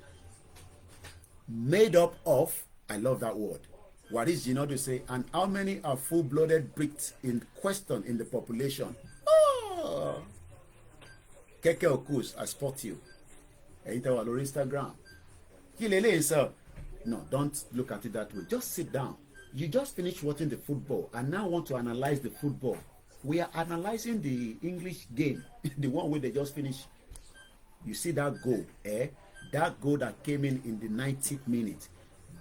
made up of, I love that word, what is Gino say, and how many are full-blooded Brits in question in the population? Oh, Keke Okus, I spot you. Enter our Instagram. No, don't look at it that way. Just sit down. You just finished watching the football and now want to analyze the football. We are analyzing the English game, the one where they just finished. You see that goal, that goal that came in the 90th minute.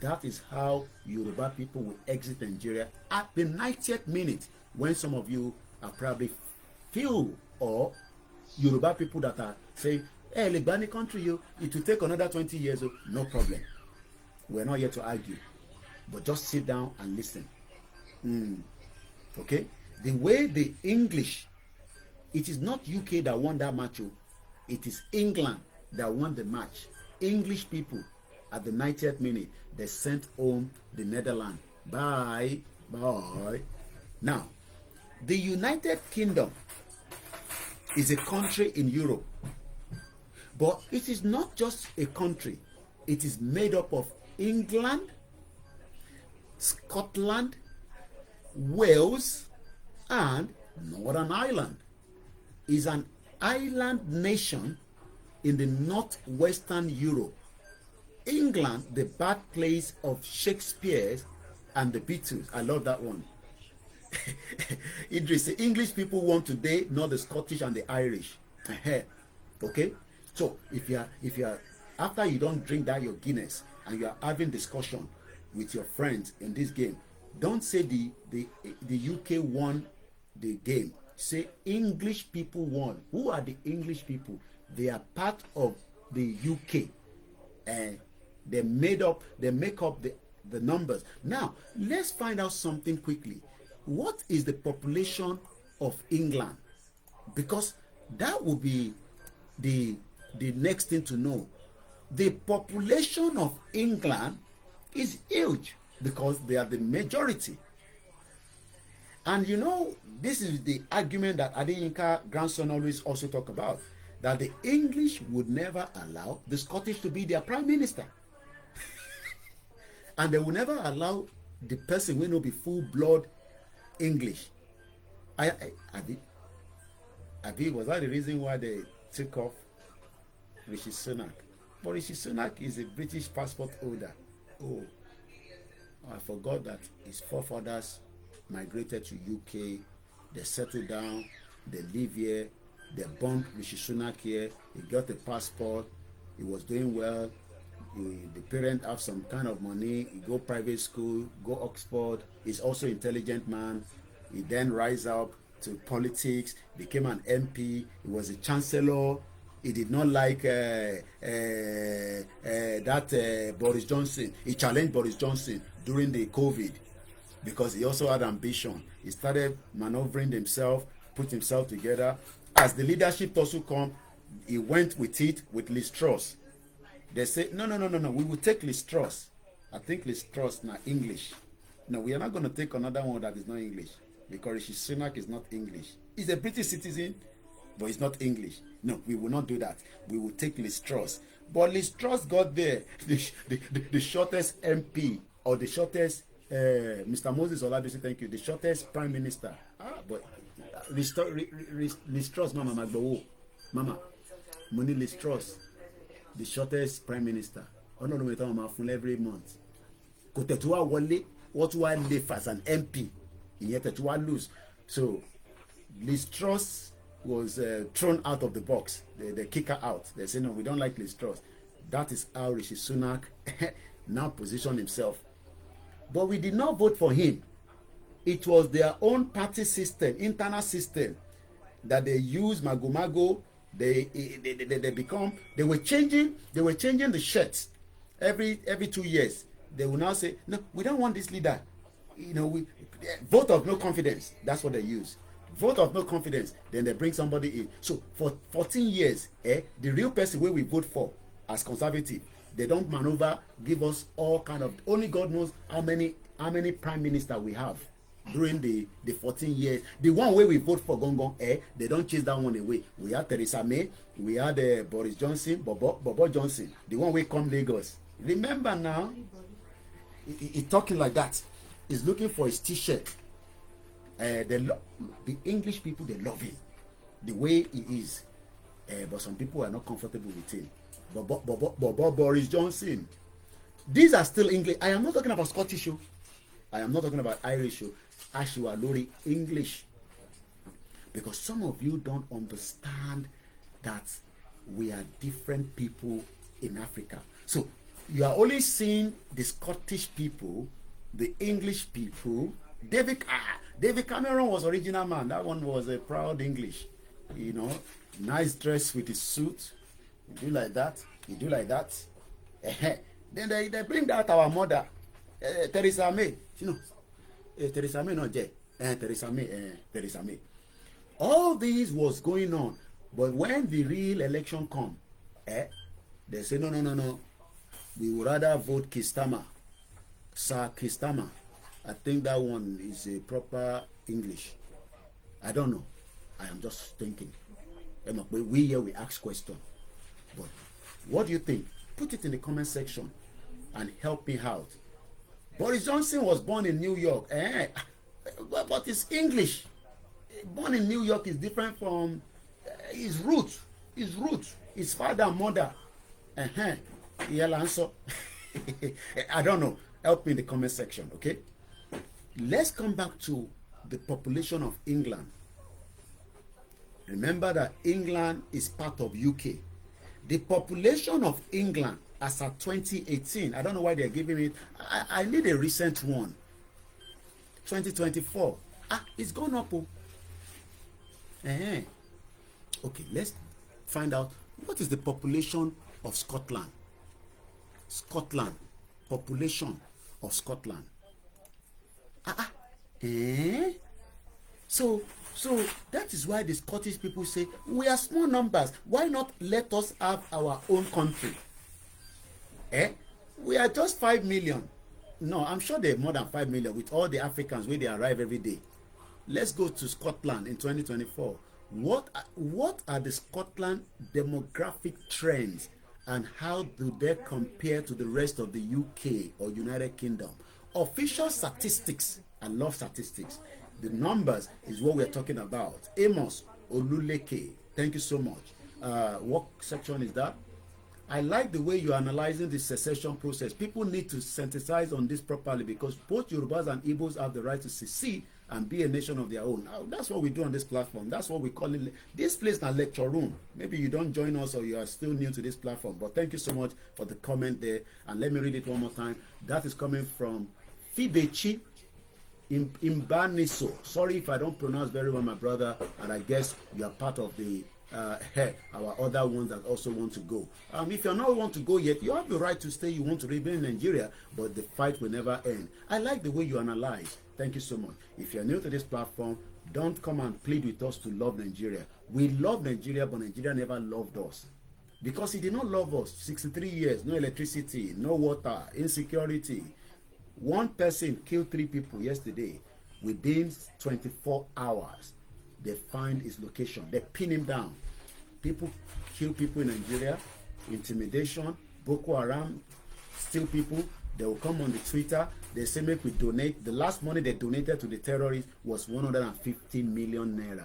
That is how Yoruba people will exit Nigeria at the 90th minute, when some of you are probably few, or Yoruba people that are saying, hey, Legbani country, it will take another 20 years. No problem. We're not here to argue, but just sit down and listen. Okay? The way the English, it is not UK that won that match. It is England that won the match. English people, at the 90th minute, they sent home the Netherlands. Bye. Bye. Now, the United Kingdom is a country in Europe. But it is not just a country. It is made up of England, Scotland, Wales, and Northern Ireland. Is an island nation in the northwestern Europe. England, the birthplace of Shakespeare and the Beatles. I love that one. Idris, the English people want today, not the Scottish and the Irish. Okay? So if you are after you don't drink that your Guinness and you are having discussion with your friends in this game, don't say the UK won the game. Say English people won. Who are the English people? They are part of the UK, and they make up the numbers. Now let's find out something quickly. What is the population of England? Because that will be the next thing to know. The population of England is huge because they are the majority. And you know, this is the argument that Adeyinka grandson always also talk about, that the English would never allow the Scottish to be their prime minister. And they will never allow the person will not be full blood English. Abi, was that the reason why they took off Rishi Sunak? But Rishi Sunak is a British passport holder. Oh, I forgot that his forefathers migrated to UK. They settled down. They live here. They born Rishi Sunak here. He got a passport. He was doing well. The parents have some kind of money. He go private school, go Oxford. He's also intelligent man. He then rise up to politics, became an MP. He was a chancellor. He did not like Boris Johnson. He challenged Boris Johnson during the COVID because he also had ambition. He started maneuvering himself, put himself together. As the leadership also come, he went with it with Liz Truss. They say, no, we will take Liz Truss. I think Liz Truss now English. No, we are not going to take another one that is not English because Rishi Sunak is not English. He's a British citizen, but he's not English. No, we will not do that. We will take Liz Truss. But Liz Truss got there, the shortest MP or the shortest, Mr. Moses Olabisi, thank you, the shortest Prime Minister. But Liz Truss, Mama, money Liz Truss, the shortest Prime Minister. Oh no, every month. Kotetua Wale, what do I live as an MP? Yet to lose. So Liz Truss was thrown out of the box. They kick her out. They say, no, we don't like Liz Truss. That is how Rishi Sunak now positioned himself. But we did not vote for him. It was their own party system, internal system, that they use mago. They were changing the shirts every 2 years. They will now say, no, we don't want this leader. We vote of no confidence. That's what they use. Vote of no confidence. Then they bring somebody in. So for 14 years, the real person where we vote for as conservative, they don't maneuver, give us all kind of. Only God knows how many prime minister we have during the 14 years. The one way we vote for Gong, they don't chase that one away. We had Theresa May, we had Boris Johnson, Bobo Johnson, the one way come Lagos. Remember now, he talking like that. He's looking for his t-shirt. The English people, they love him the way he is, but some people are not comfortable with him. Boris Johnson, these are still English. I am not talking about Scottish show. I am not talking about Irish show. Ashiwalori English, because some of you don't understand that we are different people in Africa. So you are only seeing the Scottish people, the English people. David Cameron was original man. That one was a proud English. Nice dress with his suit. You do like that. You do like that. Then they bring out our mother, Theresa May. Theresa May not J. Theresa May. All this was going on, but when the real election come, they say no. We would rather vote Kistama, Sir Kistama. I think that one is a proper English. I don't know. I am just thinking. We here we ask questions. But what do you think? Put it in the comment section and help me out. Boris Johnson was born in New York. But it's English. Born in New York is different from his roots. His father and mother. He'll answer. I don't know. Help me in the comment section, okay? Let's come back to the population of England. Remember that England is part of UK. The population of England as of 2018, I don't know why they're giving it. I need a recent one. 2024. It's gone up. Okay, let's find out what is the population of Scotland. Population of Scotland. So that is why the Scottish people say we are small numbers. Why not let us have our own country? We are just 5 million. No, I'm sure they're more than 5 million with all the Africans where they arrive every day. Let's go to Scotland in 2024. What are the Scotland demographic trends and how do they compare to the rest of the UK or United Kingdom? Official statistics, I love statistics. The numbers is what we're talking about. Amos Oluleke, thank you so much. What section is that? I like the way you're analyzing the secession process. People need to synthesize on this properly, because both Yorubas and Igbos have the right to secede and be a nation of their own. Now, that's what we do on this platform. That's what we call it. This place is a lecture room. Maybe you don't join us, or you are still new to this platform. But thank you so much for the comment there. And let me read it one more time. That is coming from Fibechi Imbaniso. Sorry if I don't pronounce very well, my brother. And I guess you are part of the our other ones that also want to go. If you're not want to go yet, you have the right to stay. You want to remain in Nigeria, but the fight will never end. I like the way you analyze. Thank you so much. If you're new to this platform, don't come and plead with us to love Nigeria. We love Nigeria, but Nigeria never loved us, because he did not love us. 63 years, no electricity, no water, insecurity. One person killed 3 people yesterday. Within 24 hours, they find his location. They pin him down. People kill people in Nigeria. Intimidation. Boko Haram steal people. They will come on the Twitter. They say, make we donate. The last money they donated to the terrorists was 150 million naira.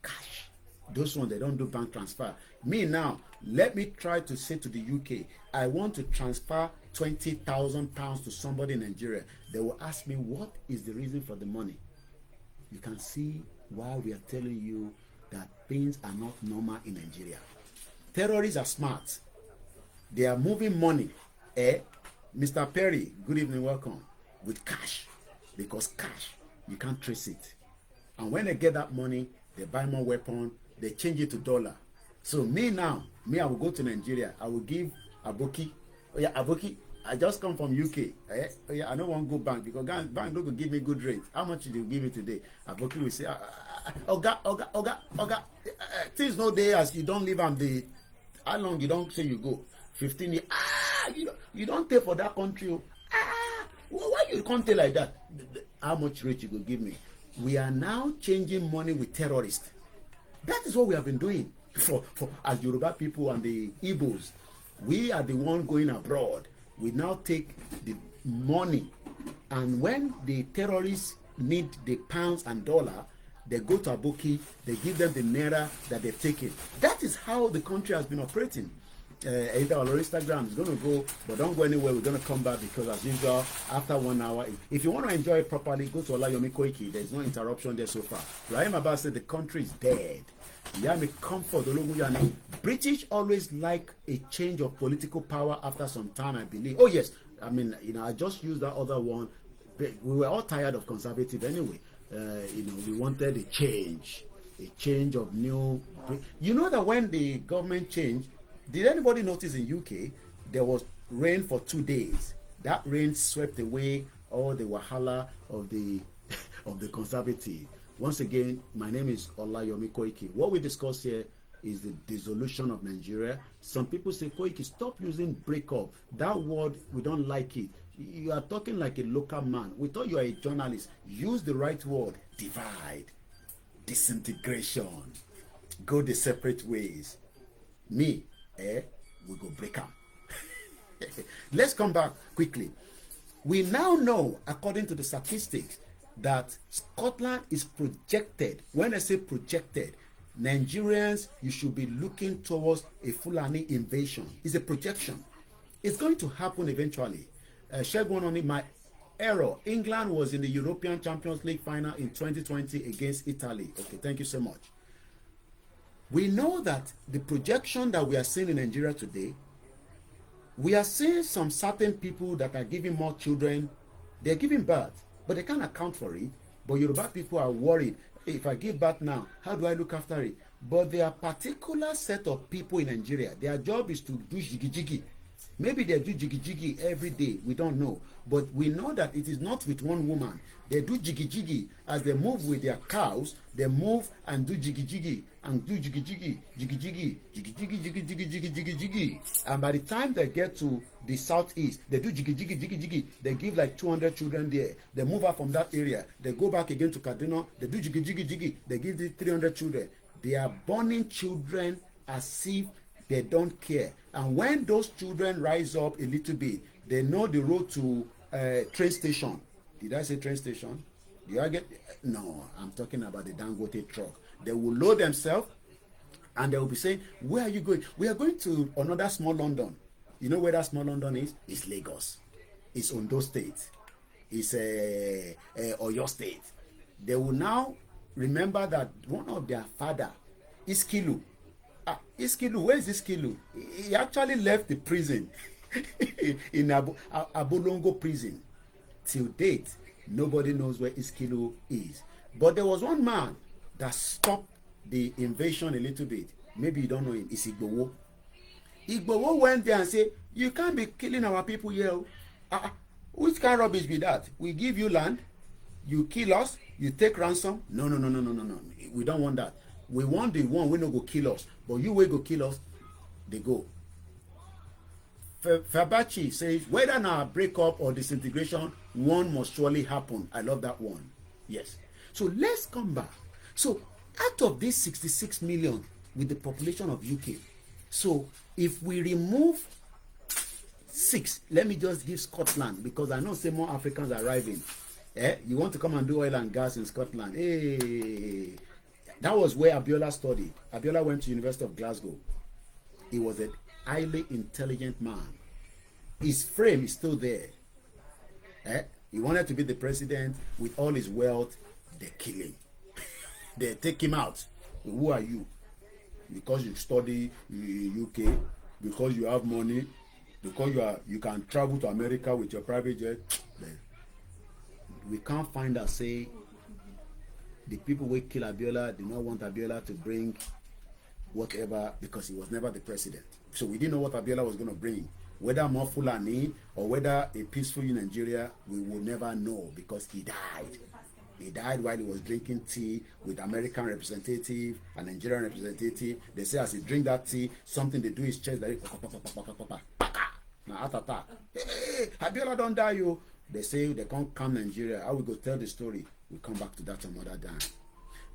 Cash. Those ones, they don't do bank transfer. Me now, let me try to say to the UK, I want to transfer 20,000 pounds to somebody in Nigeria. They will ask me, what is the reason for the money? You can see why we are telling you that things are not normal in Nigeria. Terrorists are smart. They are moving money. Mr. Perry, good evening, welcome. With cash. Because cash, you can't trace it. And when they get that money, they buy more weapon, they change it to dollar. So me now, I will go to Nigeria. I will give Aboki. Oh yeah, Aboki, I just come from UK. Oh yeah, I don't want to go bank, because bank don't go give me good rate. How much did you give me today? Aboki will say, Oga, things no day as you don't live on the. How long you don't say you go? 15 years. You don't pay for that country. Why you can't tell like that? How much rate you go give me? We are now changing money with terrorists. That is what we have been doing for as Yoruba people and the Igbos. We are the one going abroad. We now take the money, and when the terrorists need the pounds and dollar, they go to Aboki, they give them the naira that they've taken. That is how the country has been operating. Either on our Instagram is going to go, but don't go anywhere. We're going to come back, because as usual, after 1 hour, if you want to enjoy it properly, go to OLAYOMI KOIKI. There's no interruption there so far. Rahim Abbas said the country is dead. Yami comfort. British always like a change of political power after some time, I believe. Oh yes, I mean, I just used that other one. We were all tired of conservative anyway. We wanted a change of new. You know that when the government changed, did anybody notice in UK there was rain for 2 days? That rain swept away all the wahala of the conservative. Once again, my name is OLAYOMI KOIKI. What we discuss here is the dissolution of Nigeria. Some people say, Koiki, stop using breakup. That word, we don't like it. You are talking like a local man. We thought you are a journalist. Use the right word. Divide. Disintegration. Go the separate ways. Me, we go break up. Let's come back quickly. We now know, according to the statistics, that Scotland is projected. When I say projected, Nigerians, you should be looking towards a Fulani invasion. It's a projection. It's going to happen eventually. Shegun on my error. England was in the European Champions League final in 2020 against Italy. Okay, thank you so much. We know that the projection that we are seeing in Nigeria today, we are seeing some certain people that are giving more children. They're giving birth, but they can't account for it. But Yoruba people are worried. Hey, if I give birth now, how do I look after it? But there are particular set of people in Nigeria. Their job is to do jiggy. Maybe they do jiggy every day. We don't know. But we know that it is not with one woman. They do jiggy as they move with their cows. They move and do jiggy and do jiggy. And by the time they get to the southeast, they do jiggy. They give like 200 children there. They move out from that area. They go back again to Kaduna. They do jiggy. They give the 300 children. They are burning children as if they don't care. And when those children rise up a little bit, they know the road to train station. Did I say train station? Do I get? No, I'm talking about the Dangote truck. They will load themselves and they will be saying, where are you going? We are going to another small London. You know where that small London is? It's Lagos. It's Ondo State. It's Oyo State. They will now remember that one of their father, Iskilu. Iskilu, where is Iskilu? He actually left the prison in Abolongo prison. Till date, nobody knows where Iskilu is. But there was one man that stopped the invasion a little bit. Maybe you don't know him. It's Igbowo. Igbowo went there and said, you can't be killing our people here. Which kind of rubbish be that? We give you land, you kill us, you take ransom. No. We don't want that. We want the one we no go kill us. But you will go kill us, they go. Fabachi says, whether now break up or disintegration, one must surely happen. I love that one. Yes. So let's come back. So out of this 66 million with the population of UK, so if we remove 6, let me just give Scotland, because I know say more Africans are arriving. You want to come and do oil and gas in Scotland? Hey, that was where Abiola studied. Abiola went to University of Glasgow. He was a highly intelligent man. His frame is still there. He wanted to be the president with all his wealth. They kill him. They take him out. Who are you? Because you study UK, because you have money, because you can travel to America with your private jet. We can't find out say the people who kill Abiola did not want Abiola to bring whatever, because he was never the president. So we didn't know what Abiola was going to bring. Whether more Fulani or whether a peaceful Nigeria, we will never know, because he died. He died while he was drinking tea with American representative and Nigerian representative. They say as he drink that tea, something they do his chest like now heart attack. Hey, Abiola don't die, you. They say they can't come Nigeria. I will go tell the story. We'll come back to that some other time.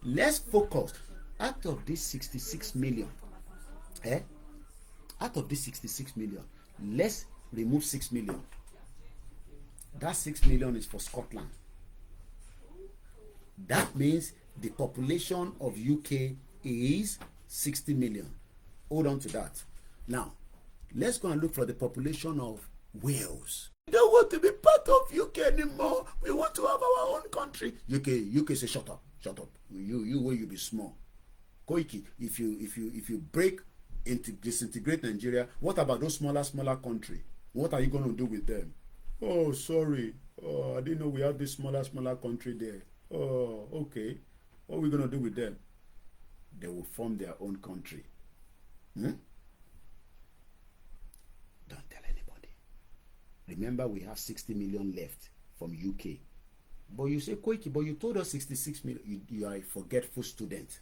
Let's focus. Out of this 66 million, out of this 66 million, let's remove 6 million. That 6 million is for Scotland. That means the population of UK is 60 million. Hold on to that. Now, let's go and look for the population of Wales. We don't want to be part of UK anymore. We want to have our own country. UK say shut up. You will you be small. Koiki, if you break into disintegrate Nigeria, what about those smaller country? What are you going to do with them? Oh, sorry. Oh, I didn't know we have this smaller country there. Oh, okay. What are we going to do with them? They will form their own country. Don't tell anybody. Remember, we have 60 million left from UK. But you say, Koiki, but you told us 66 million. You are a forgetful student.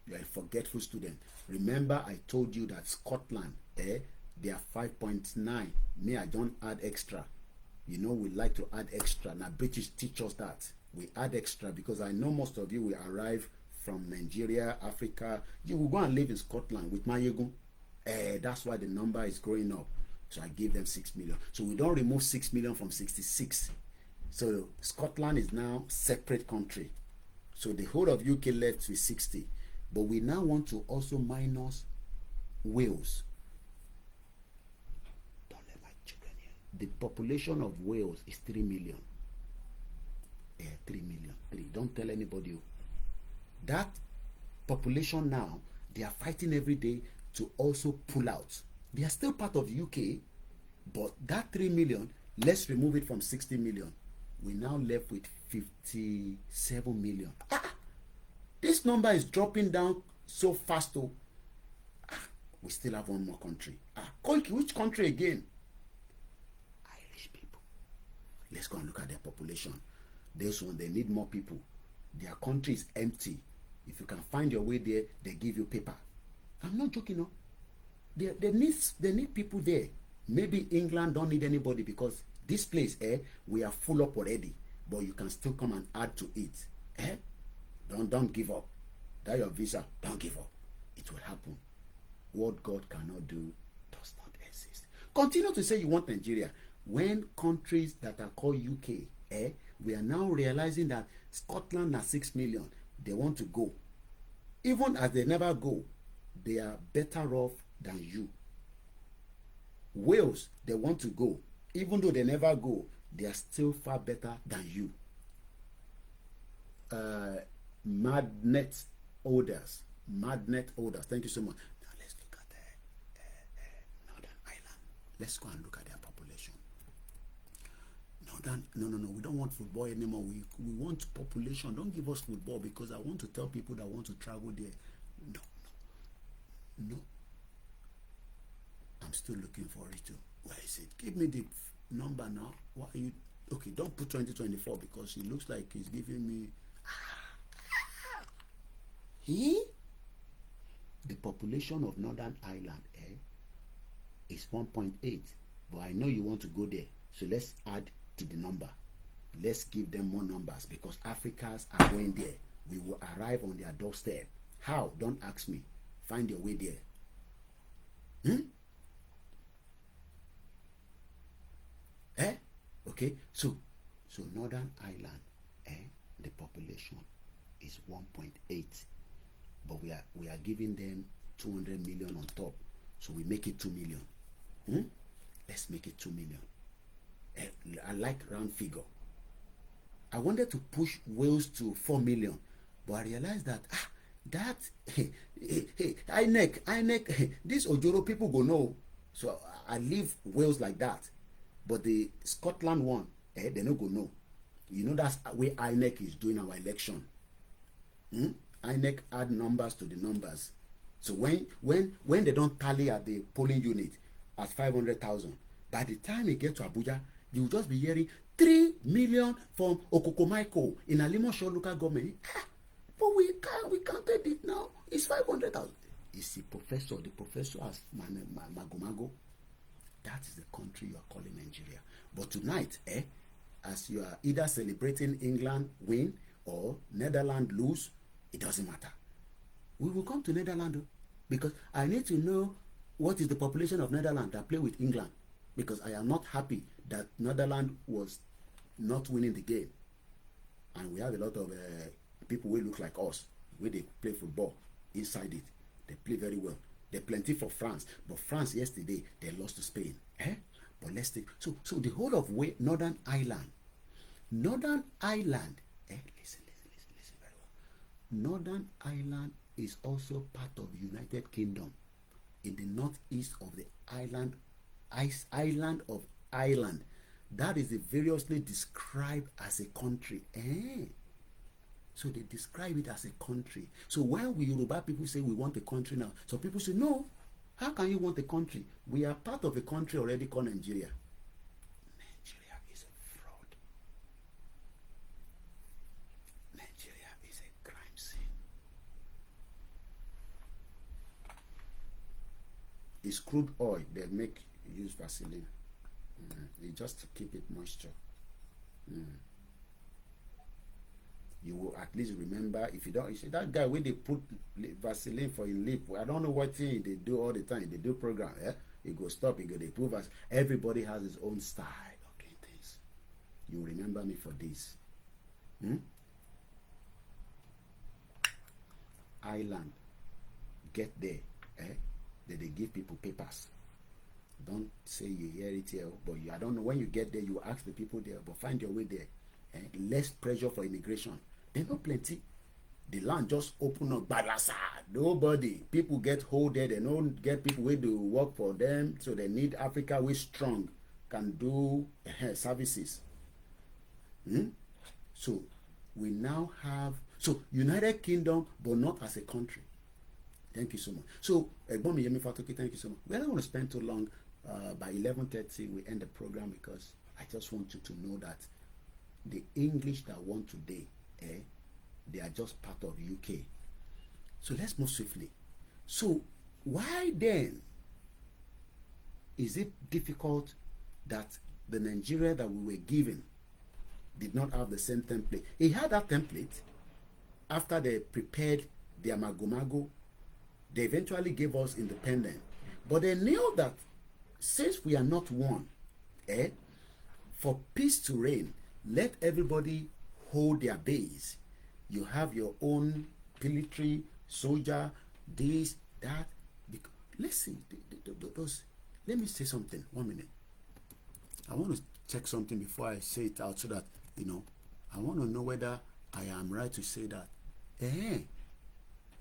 You are a forgetful student. Remember, I told you that Scotland, they are 5.9. Me, I don't add extra. You know, we like to add extra. Now, British teach us that. We add extra because I know most of you will arrive from Nigeria, Africa. You will go and live in Scotland with Mayegun. That's why the number is growing up. So I gave them 6 million. So we don't remove 6 million from 66. So Scotland is now separate country. So the whole of UK left with 60. But we now want to also minus Wales. Don't let my children hear. The population of Wales is 3 million. 3 million. 3. Don't tell anybody. That population now, they are fighting every day to also pull out. They are still part of the UK, but that 3 million, let's remove it from 60 million. We now left with 57 million. This number is dropping down so fast. We still have one more country. Koiki, which country again? Irish people. Let's go and look at their population. This one, they need more people. Their country is empty. If you can find your way there, they give you paper. I'm not joking, no. They need people there. Maybe England don't need anybody because this place, we are full up already. But you can still come and add to it. Don't give up. That your visa, don't give up. It will happen. What God cannot do does not exist. Continue to say you want Nigeria. when countries that are called UK, we are now realizing that Scotland are 6 million, they want to go. Even as they never go, they are better off than you. Wales, they want to go. Even though they never go, they are still far better than you. Magnet holders. Thank you so much. Now let's look at Northern Ireland. Let's go and look at their population. No, we don't want football anymore. We want population. Don't give us football, because I want to tell people that want to travel there. No. I'm still looking for it too. Where is it? Give me the number now. Why are you? Okay, don't put 2024, because it looks like he's giving me. The population of Northern Ireland is 1.8. But I know you want to go there, so let's add to the number. Let's give them more numbers, because Africans are going there. We will arrive on their doorstep. How? Don't ask me. Find your way there. Okay, so Northern Ireland, the population is 1.8, but we are giving them 200 million on top, so we make it 2 million. Let's make it 2 million. I like round figure. I wanted to push Wales to 4 million, but I realized that INEC, these Ojoro people go no, so I leave Wales like that. But the Scotland one, they no go no. You know that's where INEC is doing our election. INEC add numbers to the numbers. So when they don't tally at the polling unit at 500,000, by the time it gets to Abuja, you will just be hearing 3 million from Okokomaiko in Alimosho local government. But we counted it now. It's 500,000. It's the professor has Magomago. That is the country you are calling Nigeria. But tonight, as you are either celebrating England win or Netherlands lose, it doesn't matter. We will come to Netherlands, because I need to know what is the population of Netherlands that play with England, because I am not happy that Netherlands was not winning the game. And we have a lot of people who look like us, where they play football inside it. They play very well. They're plenty for France, but France yesterday they lost to Spain. But let's take so the whole of Northern Ireland. Listen very well. Northern Ireland is also part of United Kingdom in the northeast of the island of Ireland. That is variously described as a country. So they describe it as a country. So when we Yoruba people say we want a country now, so people say, no, how can you want a country? We are part of a country already called Nigeria. Nigeria is a fraud. Nigeria is a crime scene. It's crude oil. They use Vaseline. They just keep it moisture. You will at least remember. If you don't, you see that guy when they put Vaseline for his lip, I don't know what thing they do all the time. They do program, he go stop, he go they prove us. Everybody has his own style of doing things. You remember me for this. Ireland, get there, that they give people papers. Don't say you hear it here, but I don't know, when you get there, you ask the people there, but find your way there. Less pressure for immigration. There's not plenty. The land just open up, balasa. Nobody. People get holded. They don't get people where to work for them. So they need Africa who is strong, can do services. So we now have United Kingdom, but not as a country. Thank you so much. So Egbomi Yemi Fatoki, thank you so much. We don't want to spend too long. By 11:30 we end the program, because I just want you to know that the English that won today, they are just part of UK. So let's move swiftly. So why then is it difficult that the Nigeria that we were given did not have the same template? He had that template after they prepared their Magomago. They eventually gave us independence. But they knew that since we are not one, For peace to reign, let everybody hold their base. You have your own military, soldier, this, that. Let's see. Those. Let me say something. 1 minute. I want to check something before I say it out so that, I want to know whether I am right to say that.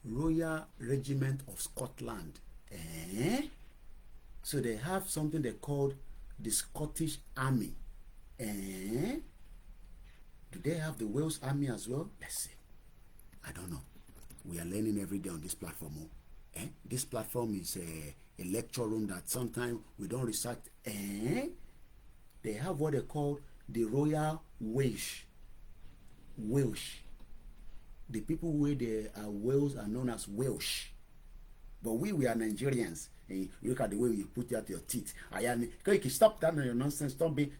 Royal Regiment of Scotland. So they have something they called the Scottish Army. Do they have the Wales Army as well? Let's see. I don't know. We are learning every day on this platform. This platform is a lecture room that sometimes we don't research. They have what they call the Royal Welsh. The people where they are Wales are known as Welsh. But we are Nigerians. And you look at the way you put out your teeth. Koiki, stop that your nonsense. Don't be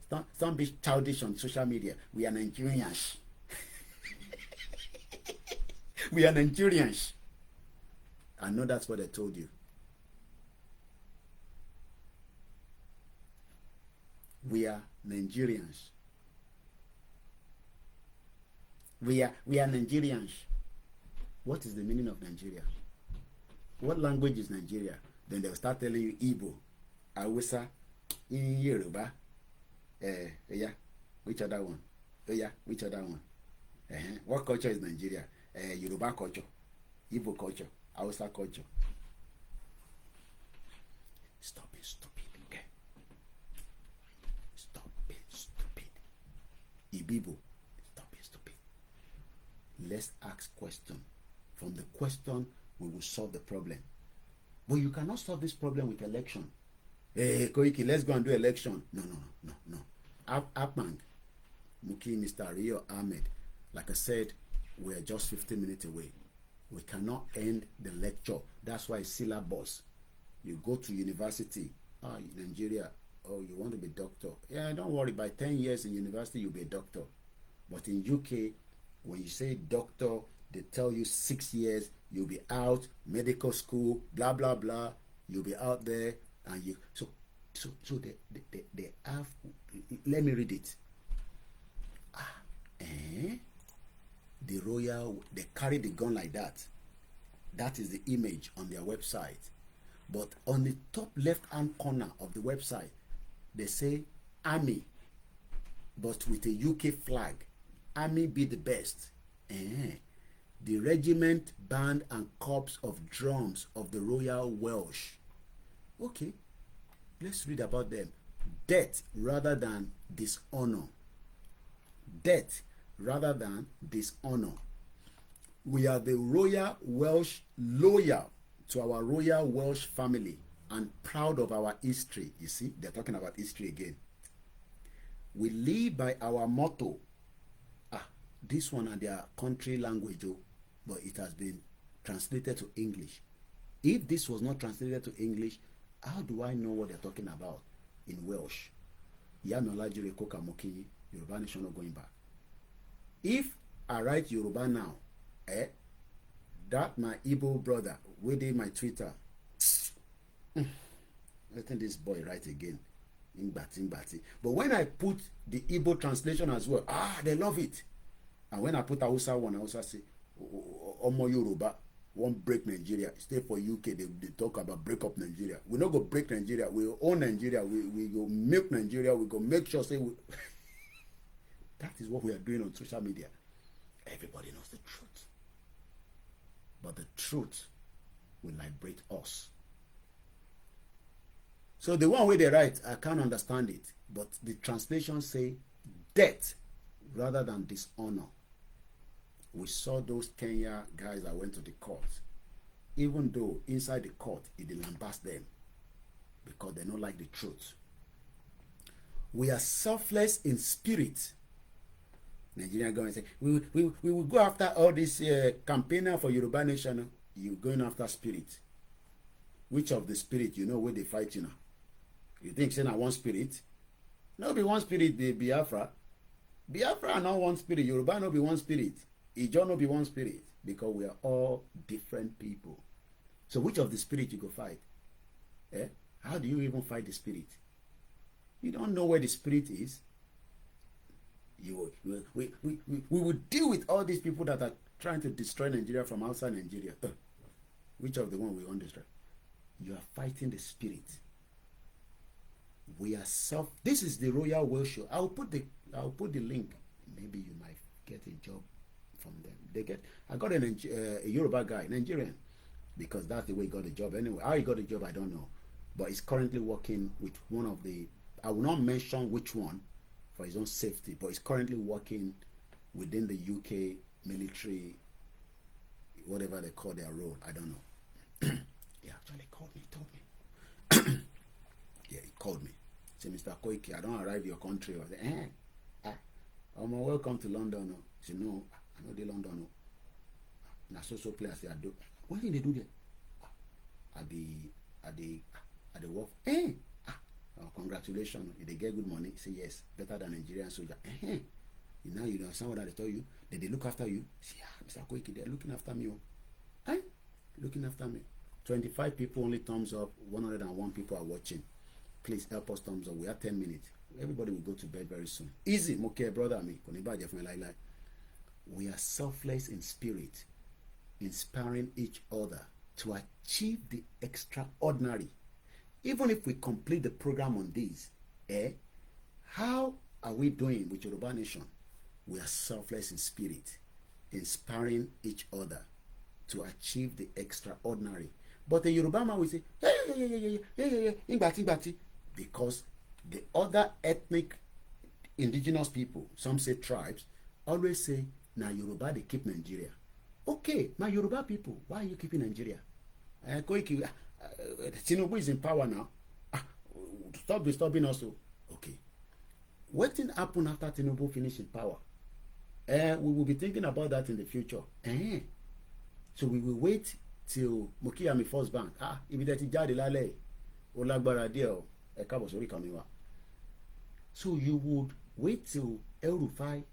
childish on social media. We are Nigerians. We are Nigerians. I know that's what I told you. We are Nigerians. We are Nigerians. What is the meaning of Nigeria? What language is Nigeria? Then they'll start telling you Igbo, Hausa, Yoruba. Yeah, which other one? Yeah, which other one? What culture is Nigeria? Yoruba culture, Igbo culture, Hausa culture. Stop being stupid, okay? Stop being stupid. Ibibo, stop being stupid. Let's ask question. From the question, we will solve the problem. But you cannot solve this problem with election. Hey, Koiki, let's go and do election. No. Apang, Muki, Mr. Rio Ahmed, like I said, we're just 15 minutes away. We cannot end the lecture. That's why syllabus. You go to university, Nigeria, you want to be doctor. Yeah, don't worry, by 10 years in university, you'll be a doctor. But in UK, when you say doctor, they tell you 6 years, you'll be out, medical school, blah, blah, blah. You'll be out there, and you... So they have... Let me read it. The royal... They carry the gun like that. That is the image on their website. But on the top left-hand corner of the website, they say army, but with a UK flag. Army be the best. The regiment, band, and corps of drums of the Royal Welsh. Okay, let's read about them. Death rather than dishonor. Death rather than dishonor. We are the Royal Welsh, loyal to our Royal Welsh family and proud of our history. You see, they're talking about history again. We live by our motto. This one are their country language, but it has been translated to English. If this was not translated to English, how do I know what they're talking about in Welsh? Yoruba Nation not going back. If I write Yoruba now, that my Igbo brother within my Twitter, letting this boy write again. But when I put the Igbo translation as well, they love it. And when I put Hausa one, I also say, Omo Yoruba won't break Nigeria. Stay for UK. They talk about break up Nigeria. We not go break Nigeria. We own Nigeria. We go milk Nigeria. We go make sure say that is what we are doing on social media. Everybody knows the truth. But the truth will liberate us. So the one way they write, I can't understand it. But the translation say death rather than dishonor. We saw those Kenya guys that went to the court. Even though inside the court, it lambast them because they don't like the truth. We are selfless in spirit. Nigerian government say, we will go after all this campaigner for Yoruba Nation. You're going after spirit. Which of the spirit you know where they fight you now? You think say na one spirit? No be one spirit, the Biafra. Biafra not one spirit. Yoruba no be one spirit. Ijo no be one spirit. Because we are all different people. So which of the spirit you go fight? How do you even fight the spirit? You don't know where the spirit is. We will deal with all these people that are trying to destroy Nigeria from outside Nigeria. Which of the one we want to destroy? You are fighting the spirit. We are self. This is the Royal Well Show. I'll put the link. Maybe you might get a job from them. I got a Yoruba guy, Nigerian, because that's the way he got a job anyway. How he got a job, I don't know. But he's currently working with one of the, I will not mention which one for his own safety, but he's currently working within the UK military, whatever they call their role. I don't know. He actually called me, told me. Yeah, he called me. He said, Mr. Koiki, I don't arrive your country. I said, welcome to London. He said, no, I know the London. Na so place I do. What did they do there? At the work. Congratulations. If they get good money, say yes, better than Nigerian soldier. Now you understand what they tell you. They look after you. Say, Mr. Koiki, they're looking after me. Looking after me. 25 people only thumbs up. 101 people are watching. Please help us thumbs up. We have 10 minutes. Everybody will go to bed very soon. Easy, Moke, brother me. We are selfless in spirit, inspiring each other to achieve the extraordinary. Even if we complete the program on this, how are we doing with Yoruba Nation? We are selfless in spirit, inspiring each other to achieve the extraordinary. But the Yoruba man will say, Ingbati, because the other ethnic indigenous people, some say tribes, always say, now Yoruba, they keep Nigeria. Okay, my Yoruba people, why are you keeping Nigeria? Tinubu is in power now. Stop disturbing us. Okay. What thing happen after Tinubu finish in power? We will be thinking about that in the future. So we will wait till Mokiyami First Bank. Ibi that ti jáde lálẹ́ ó lágbára díẹ̀ o. Ẹ káàbọ̀ sórí ìkànnì wa. So you would wait till El-Rufai.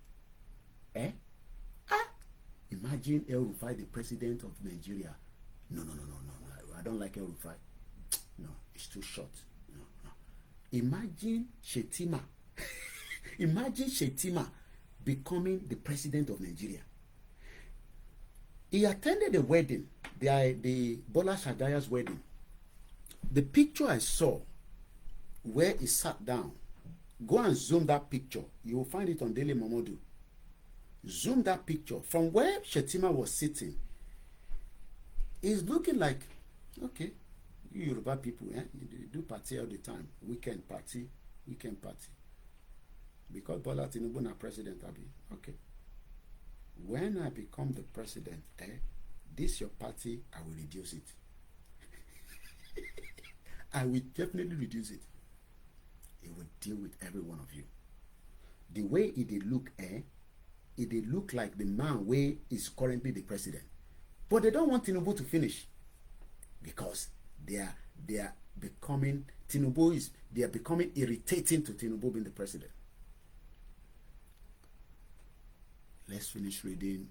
Imagine El-Rufai, the president of Nigeria. No. I don't like El-Rufai. No, it's too short. No. Imagine Shetima. Imagine Shetima becoming the president of Nigeria. He attended the wedding, the Bola Shagaya's wedding. The picture I saw where he sat down, go and zoom that picture. You will find it on Daily Momodu. Zoom that picture from where Shetima was sitting. He's looking like, okay, you Yoruba people, you do party all the time. Weekend party. Because Bola Tinubu na president, okay. When I become the president, this your party, I will reduce it. I will definitely reduce it. It will deal with every one of you. The way it did look, it did look like the man way is currently the president. But they don't want Tinubu to finish because they are becoming irritating to Tinubu being the president. Let's finish reading.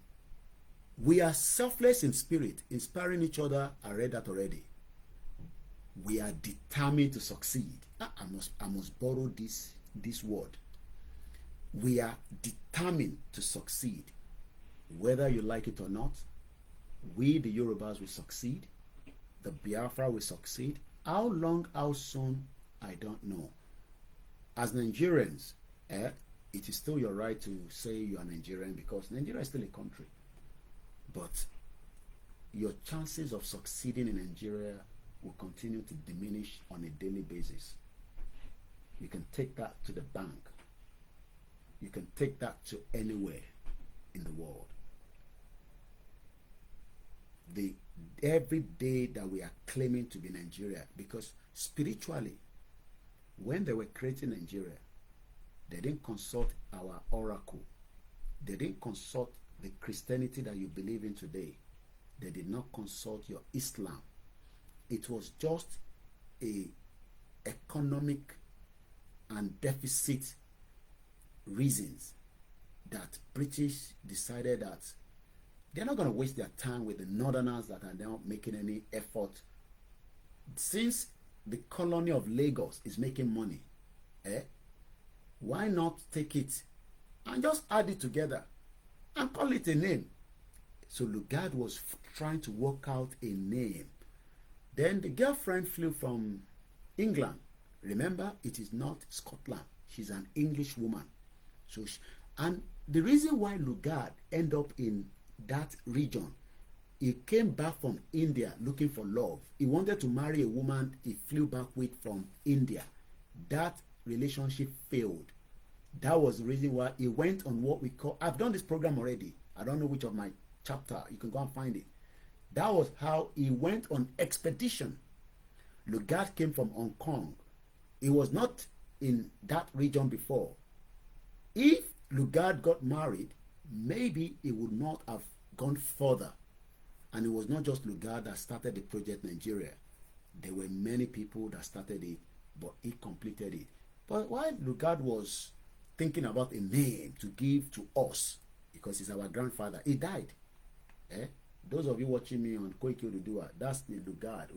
We are selfless in spirit, inspiring each other. I read that already. We are determined to succeed. I must borrow this word. We are determined to succeed. Whether you like it or not, we the Yorubas will succeed. The Biafra will succeed. How long, how soon, I don't know. As Nigerians, it is still your right to say you are Nigerian because Nigeria is still a country. But your chances of succeeding in Nigeria will continue to diminish on a daily basis. You can take that to the bank. You can take that to anywhere in the world. Every day that we are claiming to be Nigeria, because spiritually, when they were creating Nigeria, they didn't consult our oracle. They didn't consult the Christianity that you believe in today. They did not consult your Islam. It was just a economic and deficit reasons that British decided that they're not going to waste their time with the northerners that are now making any effort. Since the colony of Lagos is making money, why not take it and just add it together and call it a name. So Lugard was trying to work out a name. Then the girlfriend flew from England. Remember, it is not Scotland. She's an English woman. So and the reason why Lugard ended up in that region, he came back from India looking for love. He wanted to marry a woman he flew back with from India. That relationship failed. That was the reason why he went on what we call, I've done this program already. I don't know which of my chapter. You can go and find it. That was how he went on expedition. Lugard came from Hong Kong. He was not in that region before. If Lugard got married, maybe he would not have gone further. And it was not just Lugard that started the project Nigeria. There were many people that started it, but he completed it. But while Lugard was thinking about a name to give to us, because he's our grandfather, he died. Those of you watching me on Koikimedia, that's the Lugard.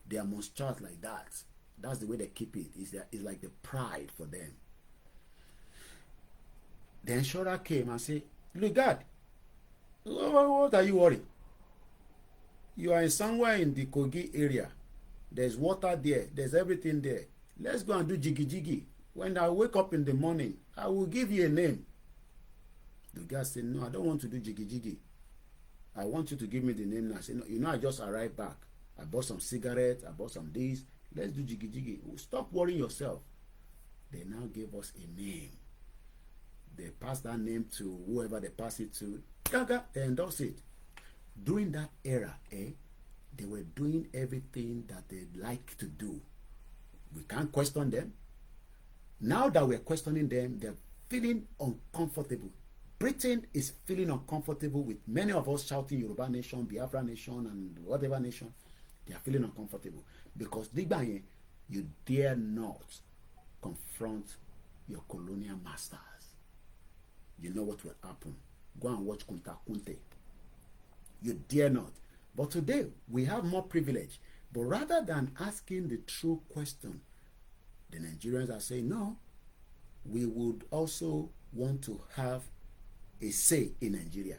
They are monsters like that. That's the way they keep it. It's like the pride for them. The insurer came and said, Lugard, what are you worried? You are in somewhere in the Kogi area. There's water there. There's everything there. Let's go and do jiggy jiggy. When I wake up in the morning, I will give you a name. The guy said, no, I don't want to do jiggy jiggy. I want you to give me the name now. I said, no, you know, I just arrived back. I bought some cigarettes. I bought some this. Let's do jiggy jiggy. Stop worrying yourself. They now gave us a name. They passed that name to whoever they pass it to. Gaga, they endorse it. During that era, they were doing everything that they like to do. We can't question them. Now that we're questioning them, they're feeling uncomfortable. Britain is feeling uncomfortable with many of us shouting Yoruba nation, Biafra nation, and whatever nation. They are feeling uncomfortable because you dare not confront your colonial masters. You know what will happen. Go and watch Kunta Kunte. You dare not. But today, we have more privilege. But rather than asking the true question, the Nigerians are saying, no, we would also want to have a say in Nigeria.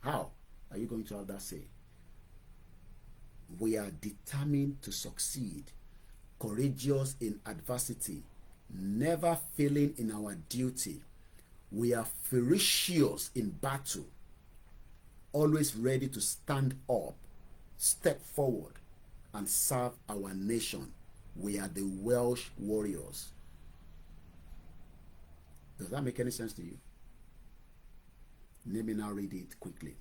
How are you going to have that say? We are determined to succeed, courageous in adversity, never failing in our duty. We are ferocious in battle, always ready to stand up, step forward, and serve our nation. We are the Welsh warriors. Does that make any sense to you? Let me now read it quickly.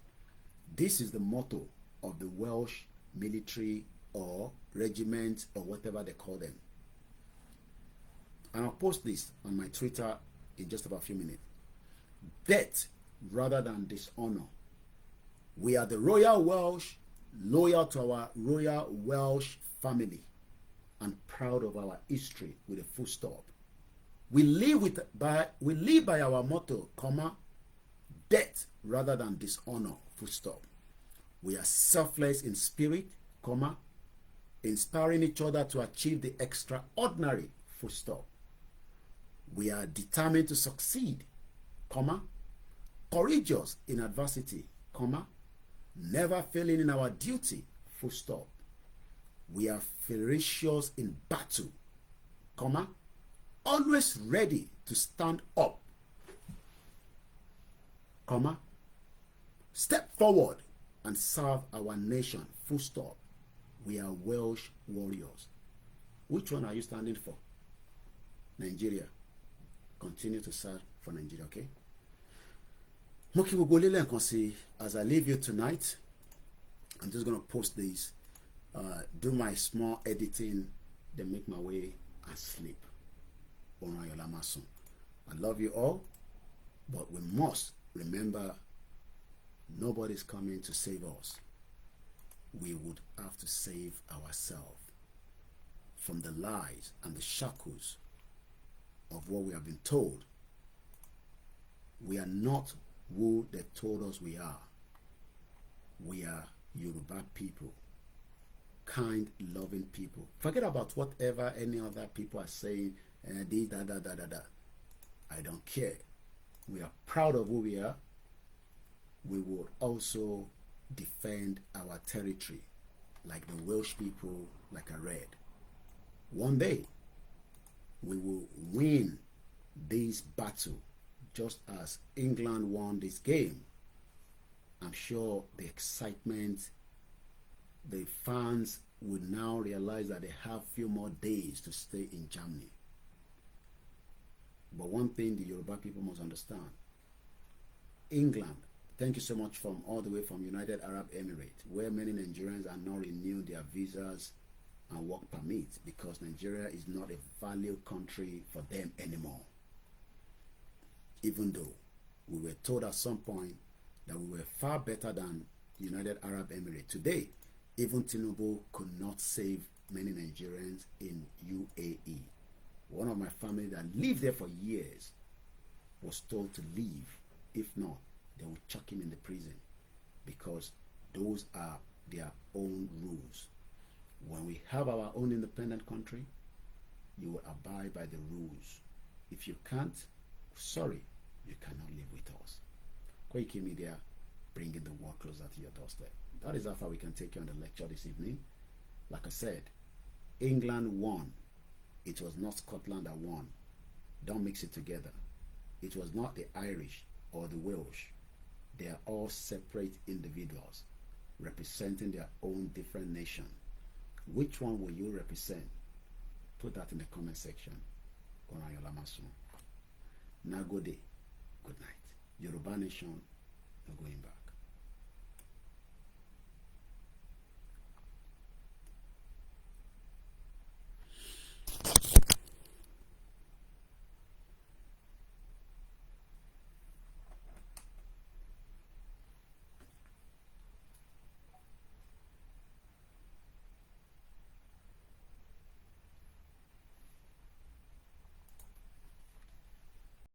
This is the motto of the Welsh military or regiment or whatever they call them. And I'll post this on my Twitter in just about a few minutes. Death rather than dishonor. We are the Royal Welsh, loyal to our Royal Welsh family and proud of our history with a full stop. We live by our motto, death rather than dishonor, full stop. We are selfless in spirit, inspiring each other to achieve the extraordinary, full stop. We are determined to succeed, courageous in adversity, never failing in our duty, full stop. We are ferocious in battle, always ready to stand up, step forward and serve our nation, full stop. We are Welsh warriors. Which one are you standing for? Nigeria. Continue to serve for Nigeria, okay? As I leave you tonight, I'm just going to post this, do my small editing, then make my way and sleep. I love you all, but we must remember nobody's coming to save us. We would have to save ourselves from the lies and the shackles of what we have been told. We are not who they told us we are. We are Yoruba people, kind, loving people. Forget about whatever any other people are saying, I don't care. We are proud of who we are. We will also defend our territory like the Welsh people, like I read. One day, we will win this battle just as England won this game. I'm sure the excitement, the fans will now realize that they have few more days to stay in Germany. But one thing the Yoruba people must understand, England, thank you so much from all the way from United Arab Emirates, where many Nigerians are not renewing their visas and work permits because Nigeria is not a valued country for them anymore. Even though we were told at some point that we were far better than United Arab Emirates. Today, even Tinubu could not save many Nigerians in UAE. One of my family that lived there for years was told to leave. If not, they will chuck him in the prison because those are their own rules. When we have our own independent country, you will abide by the rules. If you can't, sorry, you cannot live with us. Koikimedia, bringing the world closer to your doorstep. That is how far we can take you on the lecture this evening. Like I said, England won. It was not Scotland that won. Don't mix it together. It was not the Irish or the Welsh. They are all separate individuals representing their own different nation. Which one will you represent? Put that in the comment section. Nagode. Good night. Yoruba nation, no going back.